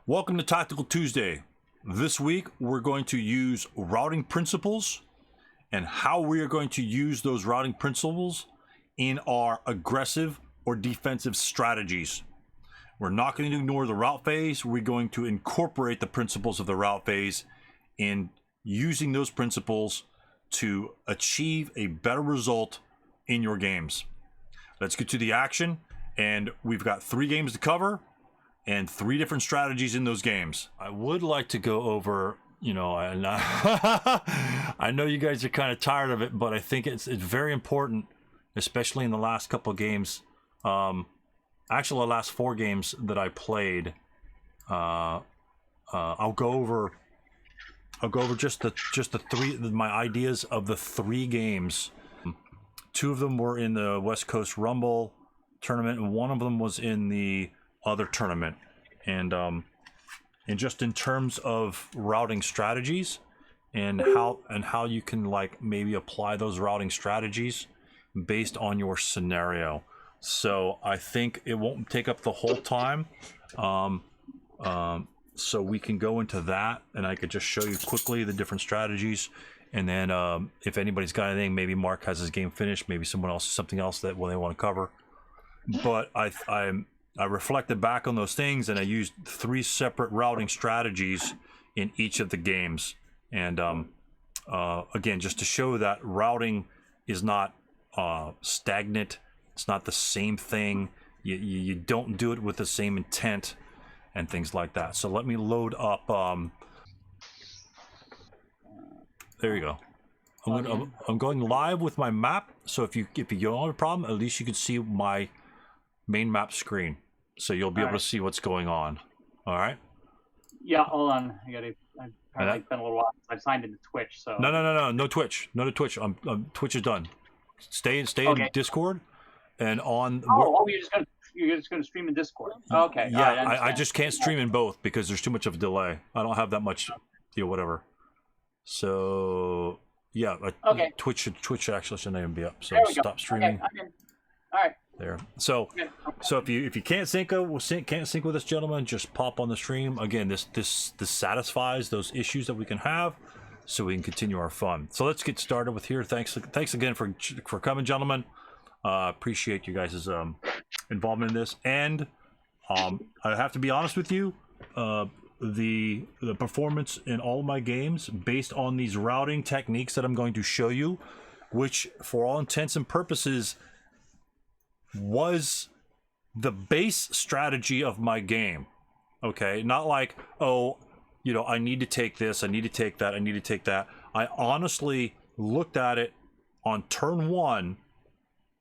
Welcome to Tactical Tuesday. This week we're going to use routing principles and how we are going to use those routing principles in our aggressive or defensive strategies. We're not going to ignore the route phase. We're going to incorporate the principles of the route phase in using those principles to achieve a better result in your games. Let's get to the action, and we've got 3 games to cover and 3 different strategies in those games. I would like to go over, and I know you guys are kind of tired of it, but I think it's very important, especially in the last couple of games. Actually, the last 4 games that I played. I'll go over just the 3 my ideas of the 3 games. 2 of them were in the West Coast Rumble tournament, and 1 of them was in the other tournament. And just in terms of routing strategies and how you can maybe apply those routing strategies based on your scenario. So I think it won't take up the whole time. So we can go into that, and I could just show you quickly the different strategies. And then if anybody's got anything, maybe Mark has his game finished, maybe someone else something else that they want to cover. But I reflected back on those things, and I used 3 separate routing strategies in each of the games. And again, just to show that routing is not stagnant. It's not the same thing. You don't do it with the same intent and things like that. So let me load up. There you go. I'm going live with my map. So if you don't have a problem, at least you can see my main map screen. So you'll be able to see what's going on. All right. Yeah, hold on. It's been a little while since I've signed into Twitch. So no Twitch. No to Twitch. Twitch is done. Stay in Discord and on. You're just gonna stream in Discord. Okay. Yeah, right, I just can't stream in both because there's too much of a delay. I don't have that much, whatever. So yeah, okay. Twitch actually shouldn't even be up. So stop streaming. Okay, I'm in. All right. There. So if you can't sync with us, gentlemen, just pop on the stream. Again, this satisfies those issues that we can have, so we can continue our fun. So let's get started with here. Thanks again for coming, gentlemen. Appreciate you guys' involvement in this. And I have to be honest with you, the performance in all of my games based on these routing techniques that I'm going to show you, which for all intents and purposes was the base strategy of my game. Okay, not like, I need to take this, I need to take that, I need to take that. I honestly looked at it on turn 1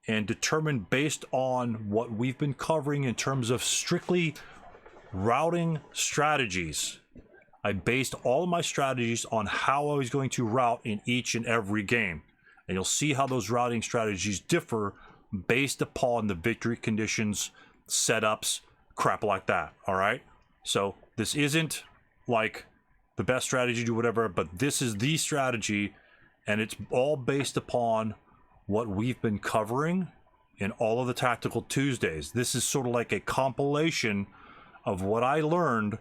and determined, based on what we've been covering in terms of strictly routing strategies, I based all of my strategies on how I was going to route in each and every game. And you'll see how those routing strategies differ based upon the victory conditions, setups, crap like that. All right. So this isn't like the best strategy to whatever, but this is the strategy, and it's all based upon what we've been covering in all of the Tactical Tuesdays. This is sort of like a compilation of what I learned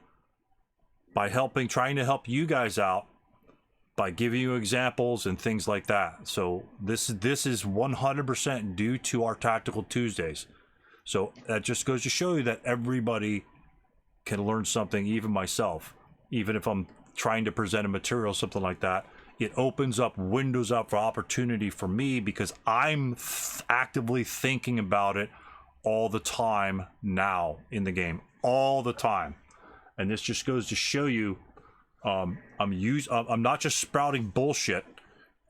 by trying to help you guys out by giving you examples and things like that. So this is 100% due to our Tactical Tuesdays. So that just goes to show you that everybody can learn something, even myself. Even if I'm trying to present a material, something like that, it opens up windows up for opportunity for me, because I'm actively thinking about it all the time now in the game, all the time. And this just goes to show you, I'm not just sprouting bullshit.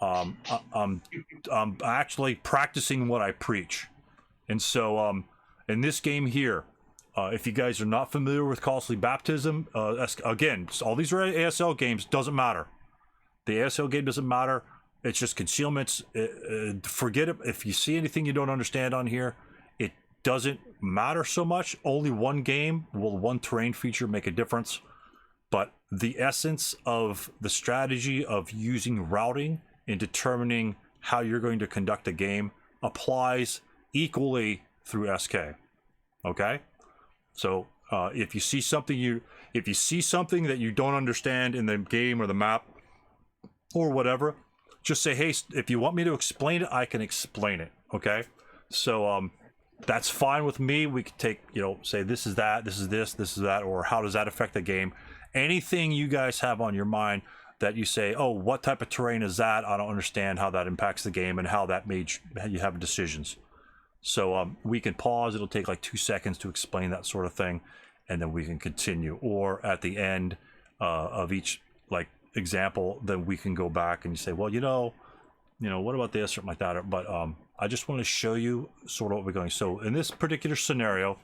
I'm actually practicing what I preach. And so in this game here, if you guys are not familiar with Costly Baptism, again, all these are ASL games, doesn't matter. The ASL game doesn't matter. It's just concealments. Forget it. If you see anything you don't understand on here, it doesn't matter so much. Only one game will one terrain feature make a difference. But the essence of the strategy of using routing in determining how you're going to conduct a game applies equally through SK. Okay? So If you see something that you don't understand in the game or the map or whatever, just say, hey, if you want me to explain it, I can explain it. Okay, so that's fine with me. We could take, say this is that, this is this is that, or how does that affect the game? Anything you guys have on your mind that you say, oh, what type of terrain is that? I don't understand how that impacts the game and how that made you have decisions. So we can pause. It'll take like 2 seconds to explain that sort of thing, and then we can continue. Or at the end of each example, then we can go back and you say, well, what about this or something like that? But I just want to show you sort of what we're going. So in this particular scenario,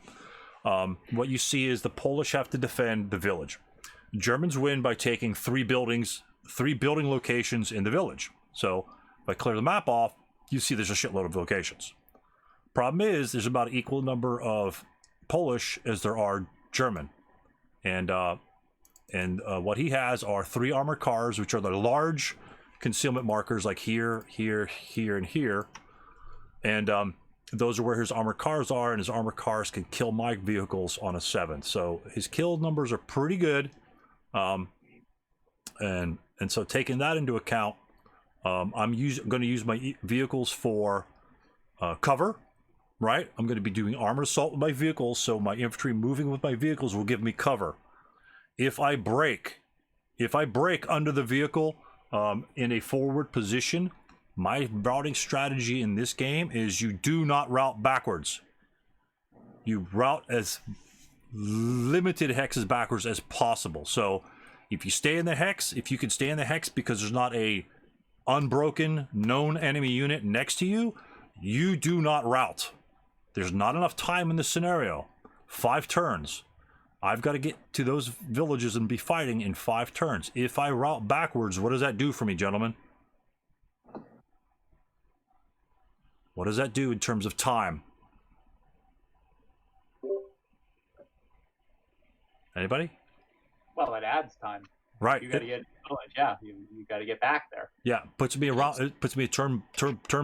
what you see is the Polish have to defend the village. Germans win by taking 3 building locations in the village. So if I clear the map off, you see there's a shitload of locations. Problem is, there's about an equal number of Polish as there are German, and what he has are 3 armored cars, which are the large concealment markers, like here, here, here, and here, and those are where his armored cars are, and his armored cars can kill my vehicles on a 7. So his kill numbers are pretty good, and so taking that into account, I'm going to use my vehicles for cover. Right, I'm going to be doing armored assault with my vehicles, so my infantry moving with my vehicles will give me cover. If I break under the vehicle in a forward position, my routing strategy in this game is you do not route backwards. You route as limited hexes backwards as possible. So if you stay in the hex, if you can stay in the hex because there's not a unbroken known enemy unit next to you, you do not route. There's not enough time in this scenario. 5 turns. I've got to get to those villages and be fighting in 5 turns. If I route backwards, what does that do for me, gentlemen? What does that do in terms of time? Anybody? Well, it adds time. Right. You got to get yeah. You got to get back there. Yeah, puts me around. It puts me a turn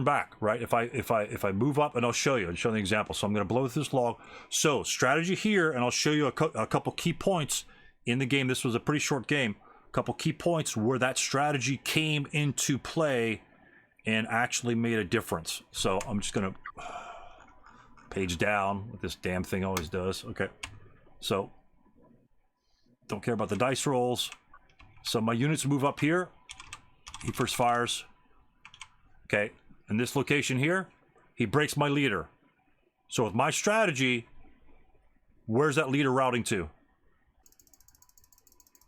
back. Right. If I move up, and I'll show you. I'll show you an example. So I'm going to blow through this log. So strategy here, and I'll show you a couple key points in the game. This was a pretty short game. A couple key points where that strategy came into play and actually made a difference. So I'm just going to page down, what this damn thing always does. Okay. So don't care about the dice rolls. So my units move up here. He first fires. Okay, in this location here, he breaks my leader. So with my strategy, where's that leader routing to?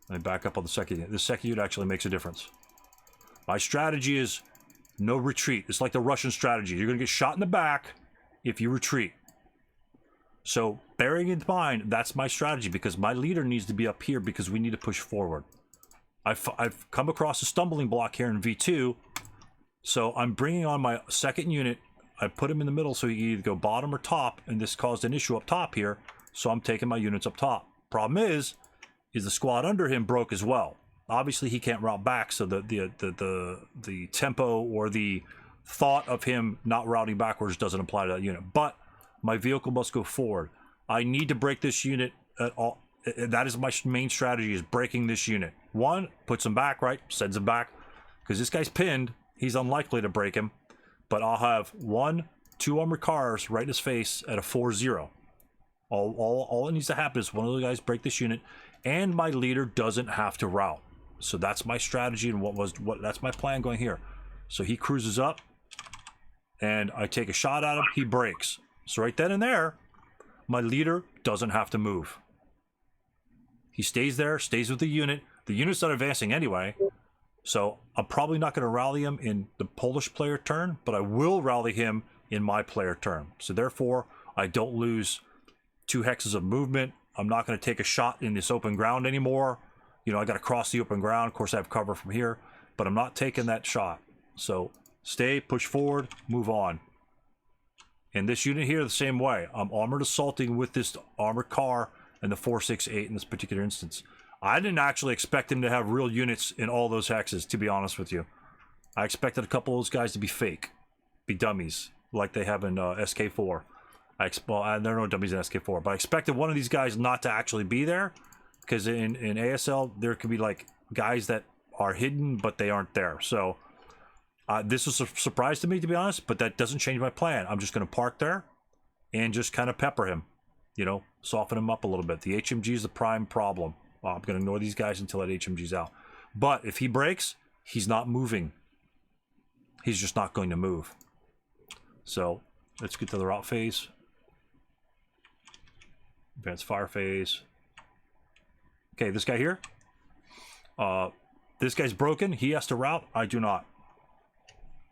Let me back up on the second unit. This second unit actually makes a difference. My strategy is no retreat. It's like the Russian strategy. You're going to get shot in the back if you retreat. So bearing in mind, that's my strategy, because my leader needs to be up here because we need to push forward. I've come across a stumbling block here in V2, so I'm bringing on my second unit. I put him in the middle so he can either go bottom or top, and this caused an issue up top here, so I'm taking my units up top. Problem is the squad under him broke as well. Obviously he can't route back, so the tempo or the thought of him not routing backwards doesn't apply to that unit. But my vehicle must go forward. I need to break this unit at all. That is my main strategy, is breaking this unit. 1, puts him back, right? Sends him back. Because this guy's pinned. He's unlikely to break him. But I'll have 1, 2 armored cars right in his face at a 4-0. All it needs to happen is one of the guys break this unit, and my leader doesn't have to route. So that's my strategy, and that's my plan going here. So he cruises up, and I take a shot at him. He breaks. So right then and there, my leader doesn't have to move. He stays there, stays with the unit. The unit's not advancing anyway, so I'm probably not going to rally him in the Polish player turn, but I will rally him in my player turn. So therefore, I don't lose 2 hexes of movement. I'm not going to take a shot in this open ground anymore. I got to cross the open ground. Of course, I have cover from here, but I'm not taking that shot. So stay, push forward, move on. And this unit here, the same way. I'm armored assaulting with this armored car and the 468 in this particular instance. I didn't actually expect him to have real units in all those hexes, to be honest with you. I expected a couple of those guys to be fake, be dummies, like they have in SK4. Well, there are no dummies in SK4, but I expected one of these guys not to actually be there, because in ASL there could be like guys that are hidden but they aren't there. So this was a surprise to me, to be honest, but that doesn't change my plan. I'm just going to park there and just kind of pepper him, you know, soften him up a little bit. The HMG is the prime problem. I'm going to ignore these guys until that HMG's out. But if he breaks, he's not moving. He's just not going to move. So let's get to the route phase. Advanced fire phase. Okay, this guy here. This guy's broken. He has to route. I do not.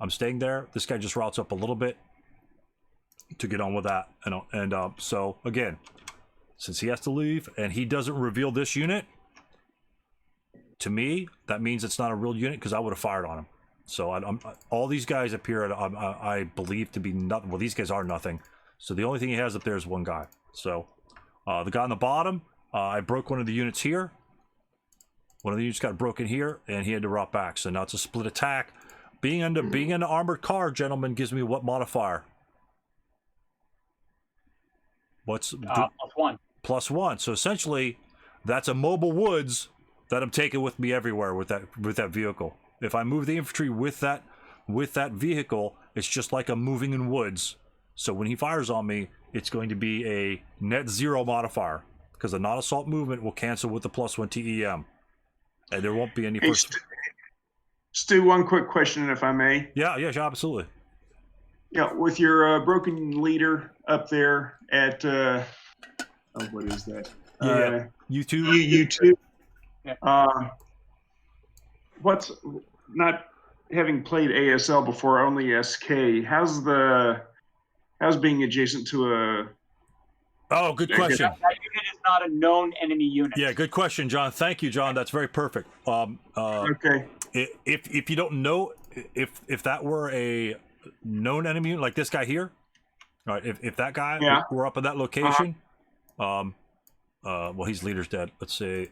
I'm staying there. This guy just routes up a little bit to get on with that. And so again, since he has to leave and he doesn't reveal this unit, to me that means it's not a real unit, because I would have fired on him. So all these guys up here I believe to be nothing. Well, these guys are nothing. So the only thing he has up there is one guy. So the guy on the bottom, I broke one of the units here. One of the units got broken here, and he had to route back. So now it's a split attack. Being in an armored car, gentlemen, gives me what modifier? What's +1? +1. So essentially, that's a mobile woods that I'm taking with me everywhere with that vehicle. If I move the infantry with that vehicle, it's just like I'm moving in woods. So when he fires on me, it's going to be a net 0 modifier, because the non-assault movement will cancel with the +1 TEM, and there won't be any. Hey, Stu, one quick question, if I may. Yeah, absolutely. Yeah, with your broken leader up there at what is that? U2. U2. Yeah. What's not having played ASL before, only SK? How's being adjacent to a? Oh, good question. That unit is not a known enemy unit. Yeah, good question, John. Thank you, John. That's very perfect. Okay. If you don't know, if that were a known enemy unit, like this guy here, all right, if that guy were up at that location, well, his leader's dead. Let's say,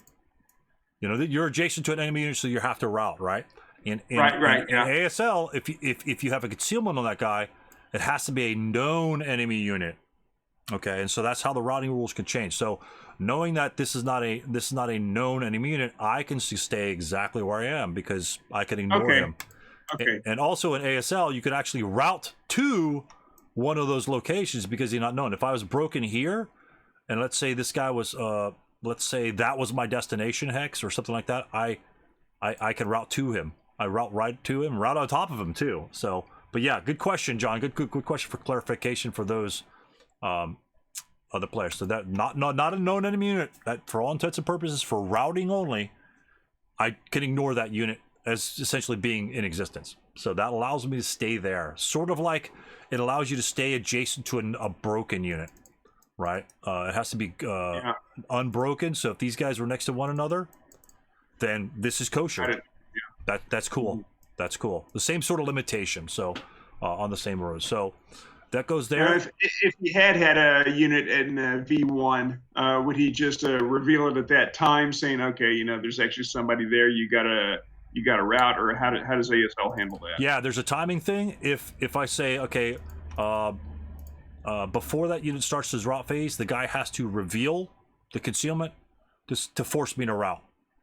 you know, you're adjacent to an enemy unit, so you have to route, right? In ASL, if you have a concealment on that guy, it has to be a known enemy unit. Okay, and so that's how the routing rules can change. So knowing that this is not a known enemy unit, I can stay exactly where I am, because I can ignore him. Okay. And also in ASL, you could actually route to one of those locations because you're not known. If I was broken here, and let's say this guy was, let's say that was my destination hex or something like that, I could route to him. I route right to him, route on top of him too. So, but yeah, good question, John. Good question for clarification for those other players. So that not a known enemy unit. That, for all intents and purposes, for routing only, I can ignore that unit as essentially being in existence. So that allows me to stay there. Sort of like it allows you to stay adjacent to a broken unit, right? It has to be unbroken. So if these guys were next to one another, then this is kosher. That's cool. That's cool. The same sort of limitation. So on the same road. So that goes there. If he had a unit in V1, would he just reveal it at that time, saying, "Okay, you know, there's actually somebody there. You gotta route," or how does ASL handle that? Yeah, there's a timing thing. If I say, okay, before that unit starts his route phase, the guy has to reveal the concealment to force me to route,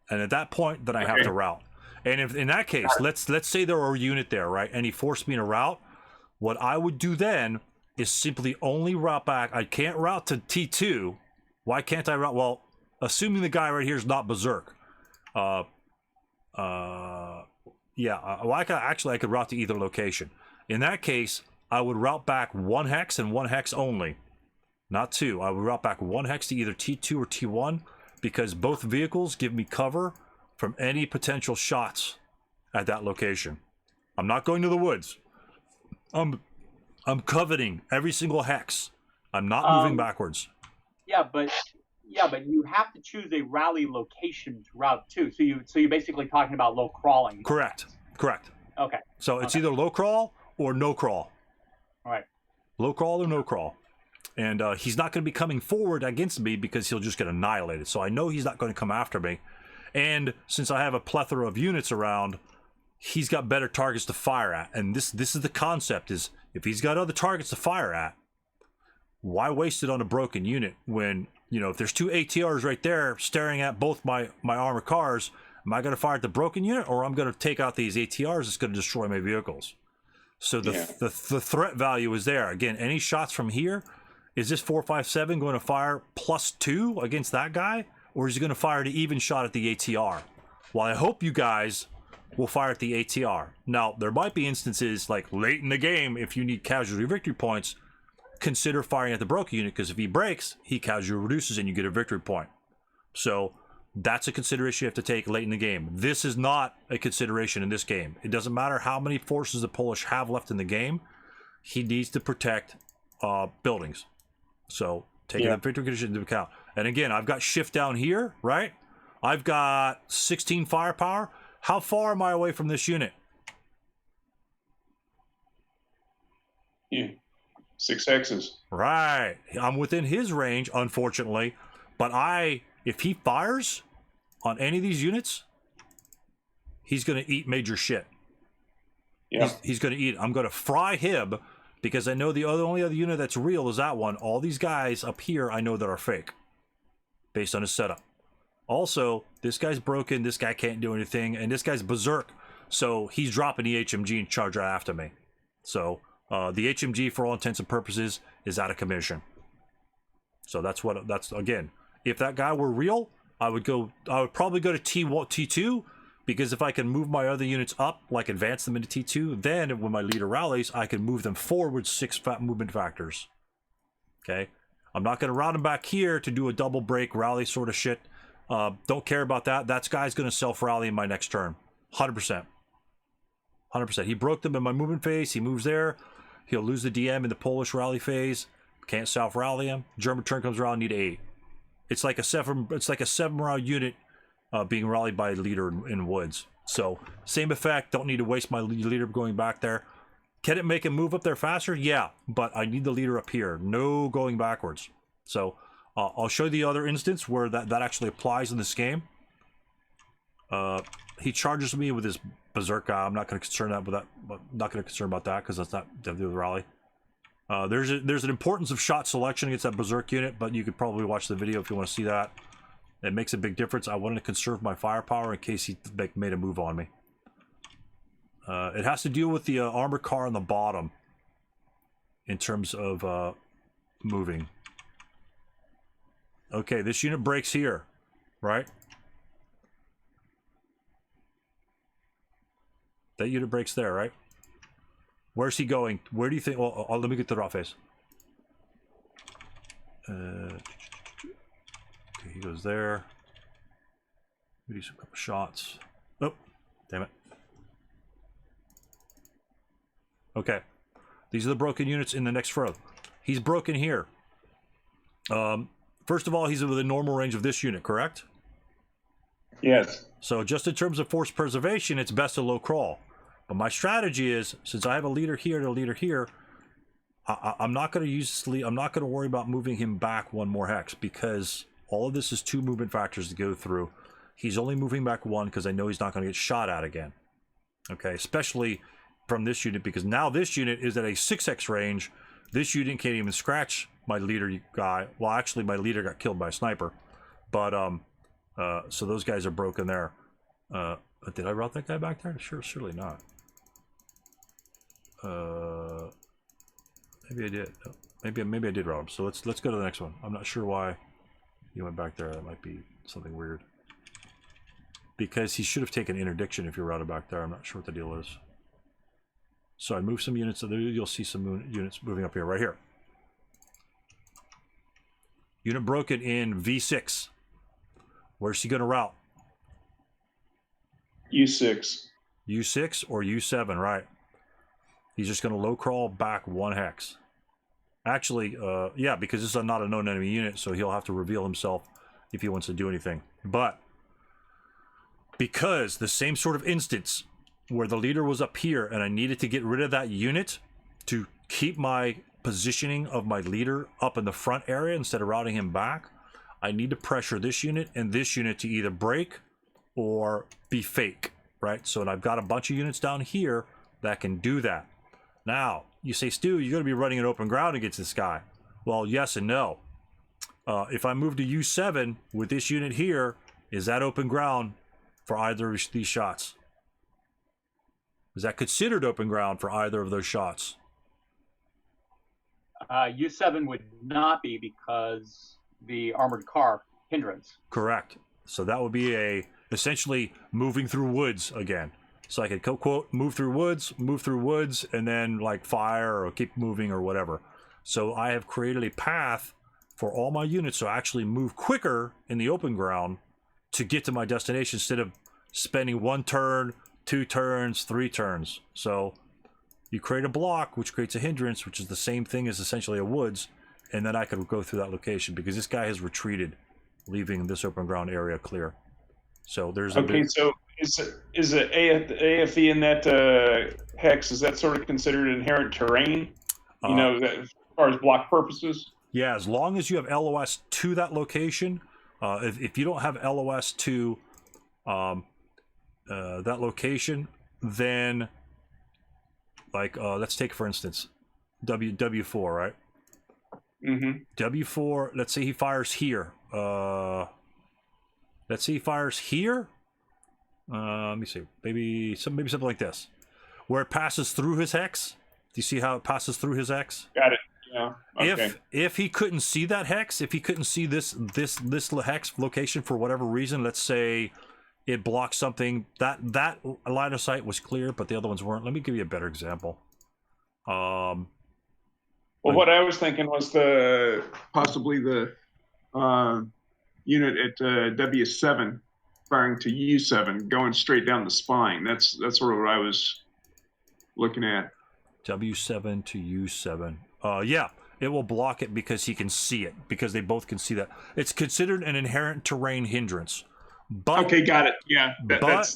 and at that point, then I have to route. And if in that case, let's say there were a unit there, right, and he forced me to route, what I would do then is simply only route back. I can't route to T2. Why can't I route? Well, assuming the guy right here is not Berserk. Well, I could route to either location. In that case, I would route back one hex and one hex only, not two. I would route back one hex to either T2 or T1, because both vehicles give me cover from any potential shots at that location. I'm not going to the woods. I'm coveting every single hex. I'm not moving backwards. Yeah, but you have to choose a rally location to route to. So you're basically talking about low crawling. Correct. Okay. So it's either low crawl or no crawl. All right. Low crawl or no crawl. And he's not going to be coming forward against me because he'll just get annihilated. So I know he's not going to come after me. And since I have a plethora of units around, he's got better targets to fire at. And this is the concept, is if he's got other targets to fire at, why waste it on a broken unit when, you know, if there's 2 ATRs right there staring at both my armored cars, am I going to fire at the broken unit, or I'm going to take out these ATRs that's going to destroy my vehicles? So the threat value is there. Again, any shots from here, is this 457 going to fire +2 against that guy, or is he going to fire an even shot at the ATR? Well, I hope you guys will fire at the ATR. Now, there might be instances like late in the game, if you need casualty victory points, consider firing at the broken unit, because if he breaks, he casualty reduces and you get a victory point. So that's a consideration you have to take late in the game. This is not a consideration in this game. It doesn't matter how many forces the Polish have left in the game. He needs to protect buildings. So taking that victory condition into account. And again, I've got shift down here, right? I've got 16 firepower. How far am I away from this unit? Yeah. 6 hexes. Right. I'm within his range, unfortunately. But if he fires on any of these units, he's going to eat major shit. Yeah. He's going to eat it. I'm going to fry him, because I know the only other unit that's real is that one. All these guys up here, I know that are fake, based on his setup. Also, this guy's broken. This guy can't do anything, and this guy's berserk. So he's dropping the HMG and charge right after me. So the HMG, for all intents and purposes, is out of commission. So that's again. If that guy were real, I would probably go to T2, because if I can move my other units up, like advance them into T2, then when my leader rallies, I can move them forward 6 movement factors. Okay? I'm not going to route him back here to do a double break rally sort of shit. Don't care about that. That guy's going to self-rally in my next turn. 100%. 100%. He broke them in my movement phase. He moves there. He'll lose the DM in the Polish rally phase. Can't self-rally him. German turn comes around, need 8. It's like a 7-round unit being rallied by a leader in woods. So same effect. Don't need to waste my leader going back there. Can it make him move up there faster? Yeah, but I need the leader up here. No going backwards. So I'll show you the other instance where that actually applies in this game. He charges me with his berserk guy. I'm not going to concern that with that. Not going to concern about that, because that's not the rally. There's an importance of shot selection against that berserk unit, but you could probably watch the video if you want to see that. It makes a big difference. I wanted to conserve my firepower in case he made a move on me. It has to deal with the armored car on the bottom in terms of moving. Okay, this unit breaks here, right? That unit breaks there, right? Where's he going? Where do you think? Well, let me get the raw face. Okay, he goes there. We do some couple shots. Oh, damn it. Okay, these are the broken units in the next row. He's broken here. First of all, he's within normal range of this unit, correct? Yes. So just in terms of force preservation, it's best to low crawl. But my strategy is, since I have a leader here and a leader here, I'm not going to use this I'm not going to worry about moving him back 1 more hex, because all of this is 2 movement factors to go through. He's only moving back 1 because I know he's not going to get shot at again. Okay, especially from this unit, because now this unit is at a 6x range. This unit can't even scratch my leader guy. Well, actually, my leader got killed by a sniper. But, so those guys are broken there. Did I route that guy back there? Surely not. Maybe I did. Maybe I did route him. So let's go to the next one. I'm not sure why he went back there. That might be something weird. Because he should have taken interdiction if you're routed back there. I'm not sure what the deal is. So I moved some units. So there you'll see some units moving up here, right here. Unit broken in V6. Where's he going to route? U6. U6 or U7, right? He's just going to low crawl back 1 hex. Actually, yeah, because this is not a known enemy unit, so he'll have to reveal himself if he wants to do anything. But because the same sort of instance where the leader was up here and I needed to get rid of that unit to keep my positioning of my leader up in the front area instead of routing him back, I need to pressure this unit and this unit to either break or be fake, right? So I've got a bunch of units down here that can do that. Now, you say, Stu, you're going to be running an open ground against this guy. Well, yes and no. If I move to U7 with this unit here, is that open ground for either of these shots? Is that considered open ground for either of those shots? U7 would not be because the armored car hindrance. Correct. So that would be essentially moving through woods again. So I could quote move through woods, and then like fire or keep moving or whatever. So I have created a path for all my units to actually move quicker in the open ground to get to my destination instead of spending 1 turn, 2 turns, 3 turns. So you create a block which creates a hindrance, which is the same thing as essentially a woods, and then I could go through that location because this guy has retreated, leaving this open ground area clear. So there's okay. So is the AFE in that hex, is that sort of considered inherent terrain? You know, that, as far as block purposes. Yeah, as long as you have LOS to that location. If you don't have LOS to that location, then like let's take for instance W4, right? Mm-hmm. W4. Let's say he fires here. Let's say he fires here. Let me see. Maybe something like this, where it passes through his hex. Do you see how it passes through his hex? Got it. Yeah. Okay. If he couldn't see that hex, if he couldn't see this hex location for whatever reason, let's say it blocked something, that line of sight was clear, but the other ones weren't. Let me give you a better example. Well, what I was thinking was possibly the unit at W7 firing to U7, going straight down the spine. That's sort of what I was looking at. W7 to U7. Yeah, it will block it because he can see it, because they both can see that. It's considered an inherent terrain hindrance. But, okay, got it. Yeah, but that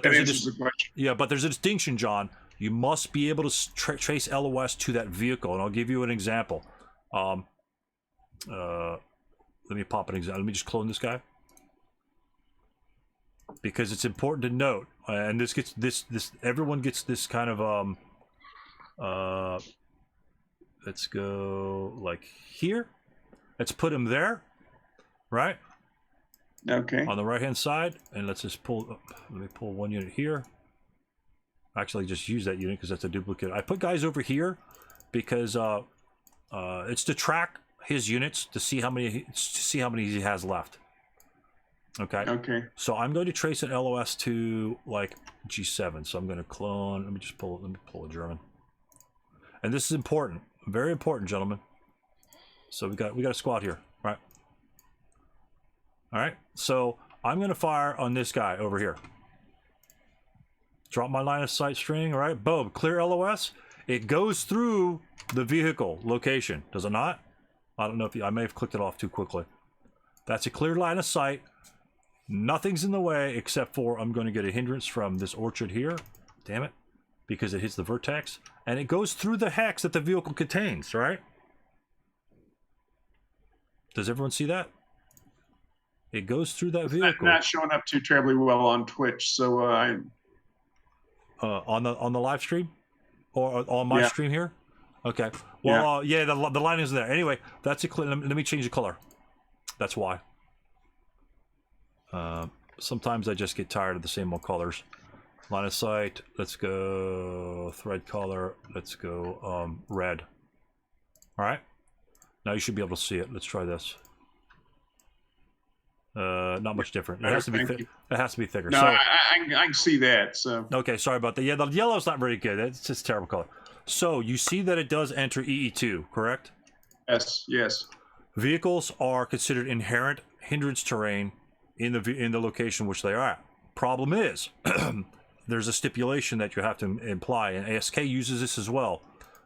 answers the question. Yeah, but there's a distinction, John. You must be able to trace LOS to that vehicle, and I'll give you an example. Let me pop an example. Let me just clone this guy, because it's important to note, and this gets this everyone gets this kind of let's go like here. Let's put him there, right? Okay. On the right hand side, and let's just pull. Let me pull one unit here. Actually, just use that unit because that's a duplicate. I put guys over here because it's to track his units to see how many he has left. Okay. Okay. So I'm going to trace an LOS to like G7. So I'm going to clone. Let me pull a German. And this is important, very important, gentlemen. So we got a squad here, right? All right. So I'm going to fire on this guy over here. Drop my line of sight string. All right. Boom. Clear LOS. It goes through the vehicle location, does it not? I don't know if I may have clicked it off too quickly. That's a clear line of sight. Nothing's in the way except for I'm going to get a hindrance from this orchard here. Damn it. Because it hits the vertex. And it goes through the hex that the vehicle contains, right? Does everyone see that? It goes through that vehicle. Not showing up too terribly well on Twitch, so I'm... on the live stream? Or on my stream here? Okay. Well, yeah, the line isn't there. Anyway, that's a clear. Let me change the color. That's why. Sometimes I just get tired of the same old colors. Line of sight. Let's go thread color. Let's go red. All right. Now you should be able to see it. Let's try this. Not much different. It has to be thick. It has to be thicker. No, so, I can see that. So okay, sorry about that. Yeah, the yellow's not very good. It's just a terrible color. So you see that it does enter EE2, correct? Yes. Vehicles are considered inherent hindrance terrain in the location which they are at. Problem is, there's a stipulation that you have to imply, and ASK uses this as well.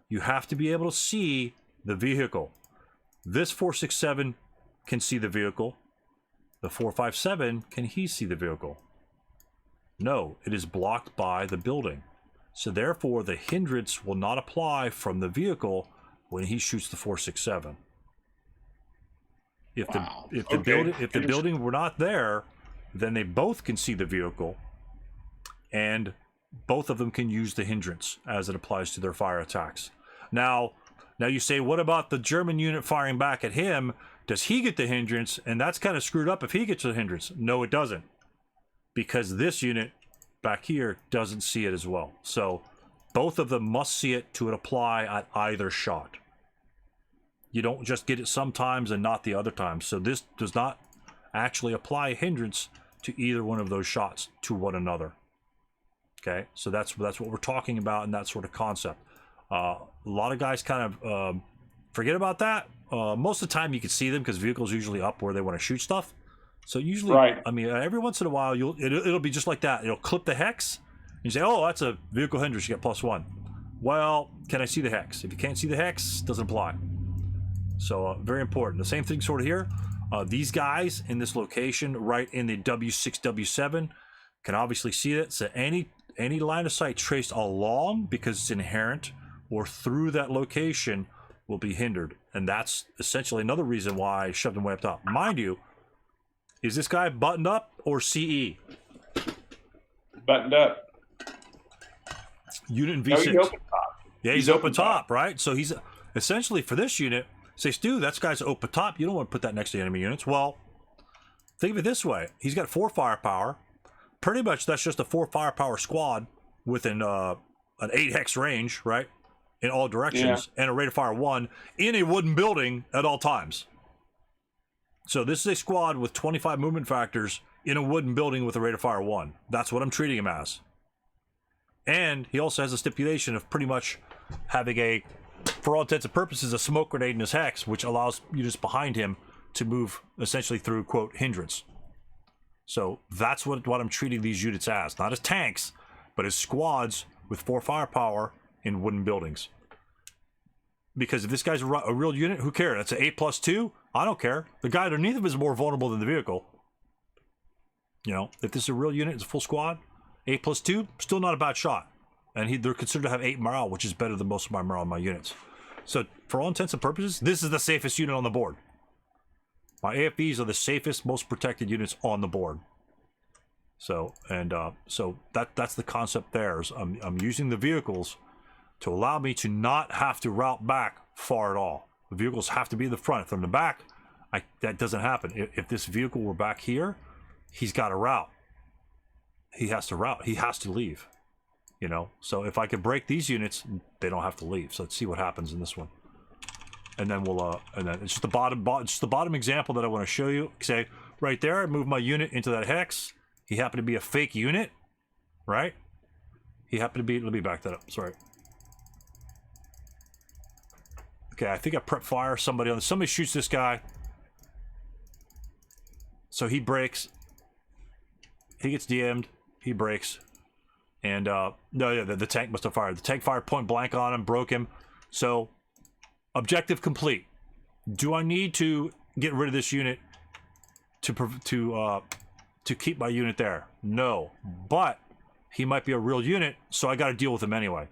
You have to be able to see the vehicle. This 467 can see the vehicle. The 457, can he see the vehicle? No, it is blocked by the building. So therefore, the hindrance will not apply from the vehicle when he shoots the 467. If the building were not there, then they both can see the vehicle, and both of them can use the hindrance as it applies to their fire attacks. Now, Now you say, what about the German unit firing back at him? Does he get the hindrance? And that's kind of screwed up if he gets the hindrance. No, it doesn't. Because this unit back here doesn't see it as well. So both of them must see it to apply at either shot. You don't just get it sometimes and not the other times. So this does not actually apply a hindrance to either one of those shots to one another. Okay, so that's what we're talking about in that sort of concept. A lot of guys kind of forget about that. Most of the time you can see them because vehicles usually up where they want to shoot stuff. So usually, Right. I mean, every once in a while, it'll be just like that. It'll clip the hex. And you say, oh, that's a vehicle hindrance. You get +1. Well, can I see the hex? If you can't see the hex, it doesn't apply. So very important. The same thing sort of here. These guys in this location, right in the W6, W7, can obviously see it. So any line of sight traced along, because it's inherent, or through that location will be hindered. And that's essentially another reason why I shoved him way up top. Mind you, is this guy buttoned up or CE? Buttoned up. Unit in No, V6. he's open top. Yeah, he's open top, right? So he's essentially, for this unit, say, Stu, that guy's open top. You don't want to put that next to enemy units. Well, think of it this way. He's got 4 firepower. Pretty much that's just a 4 firepower squad with an 8 hex range, right? In all directions, and a rate of fire 1 in a wooden building at all times. So this is a squad with 25 movement factors in a wooden building with a rate of fire 1. That's what I'm treating him as. And he also has a stipulation of pretty much having a, for all intents and purposes, a smoke grenade in his hex, which allows units behind him to move essentially through, quote, hindrance. So that's what I'm treating these units as. Not as tanks, but as squads with 4 firepower in wooden buildings. Because if this guy's a real unit, who cares? That's an 8+2. I don't care. The guy underneath him is more vulnerable than the vehicle. You know, if this is a real unit, it's a full squad. 8+2, still not a bad shot. And they're considered to have 8 morale, which is better than most of my morale in my units. So for all intents and purposes, this is the safest unit on the board. My AFVs are the safest, most protected units on the board. So that's the concept there. Is I'm using the vehicles to allow me to not have to route back far at all. The vehicles have to be in the front. If they're in the back, that doesn't happen. If this vehicle were back here, he's got to route. He has to route. He has to leave. You know. So if I could break these units, they don't have to leave. So let's see what happens in this one. And then we'll and then it's just the bottom example that I want to show you. Say right there, I move my unit into that hex. He happened to be a fake unit, right? He happened to be. Let me back that up. Sorry. Okay, I think I prep fire somebody on. Somebody shoots this guy. So he breaks. He gets DM'd. He breaks. And no, yeah, the tank must have fired. The tank fired point blank on him, broke him. So objective complete. Do I need to get rid of this unit to keep my unit there? No, but he might be a real unit, so I got to deal with him anyway.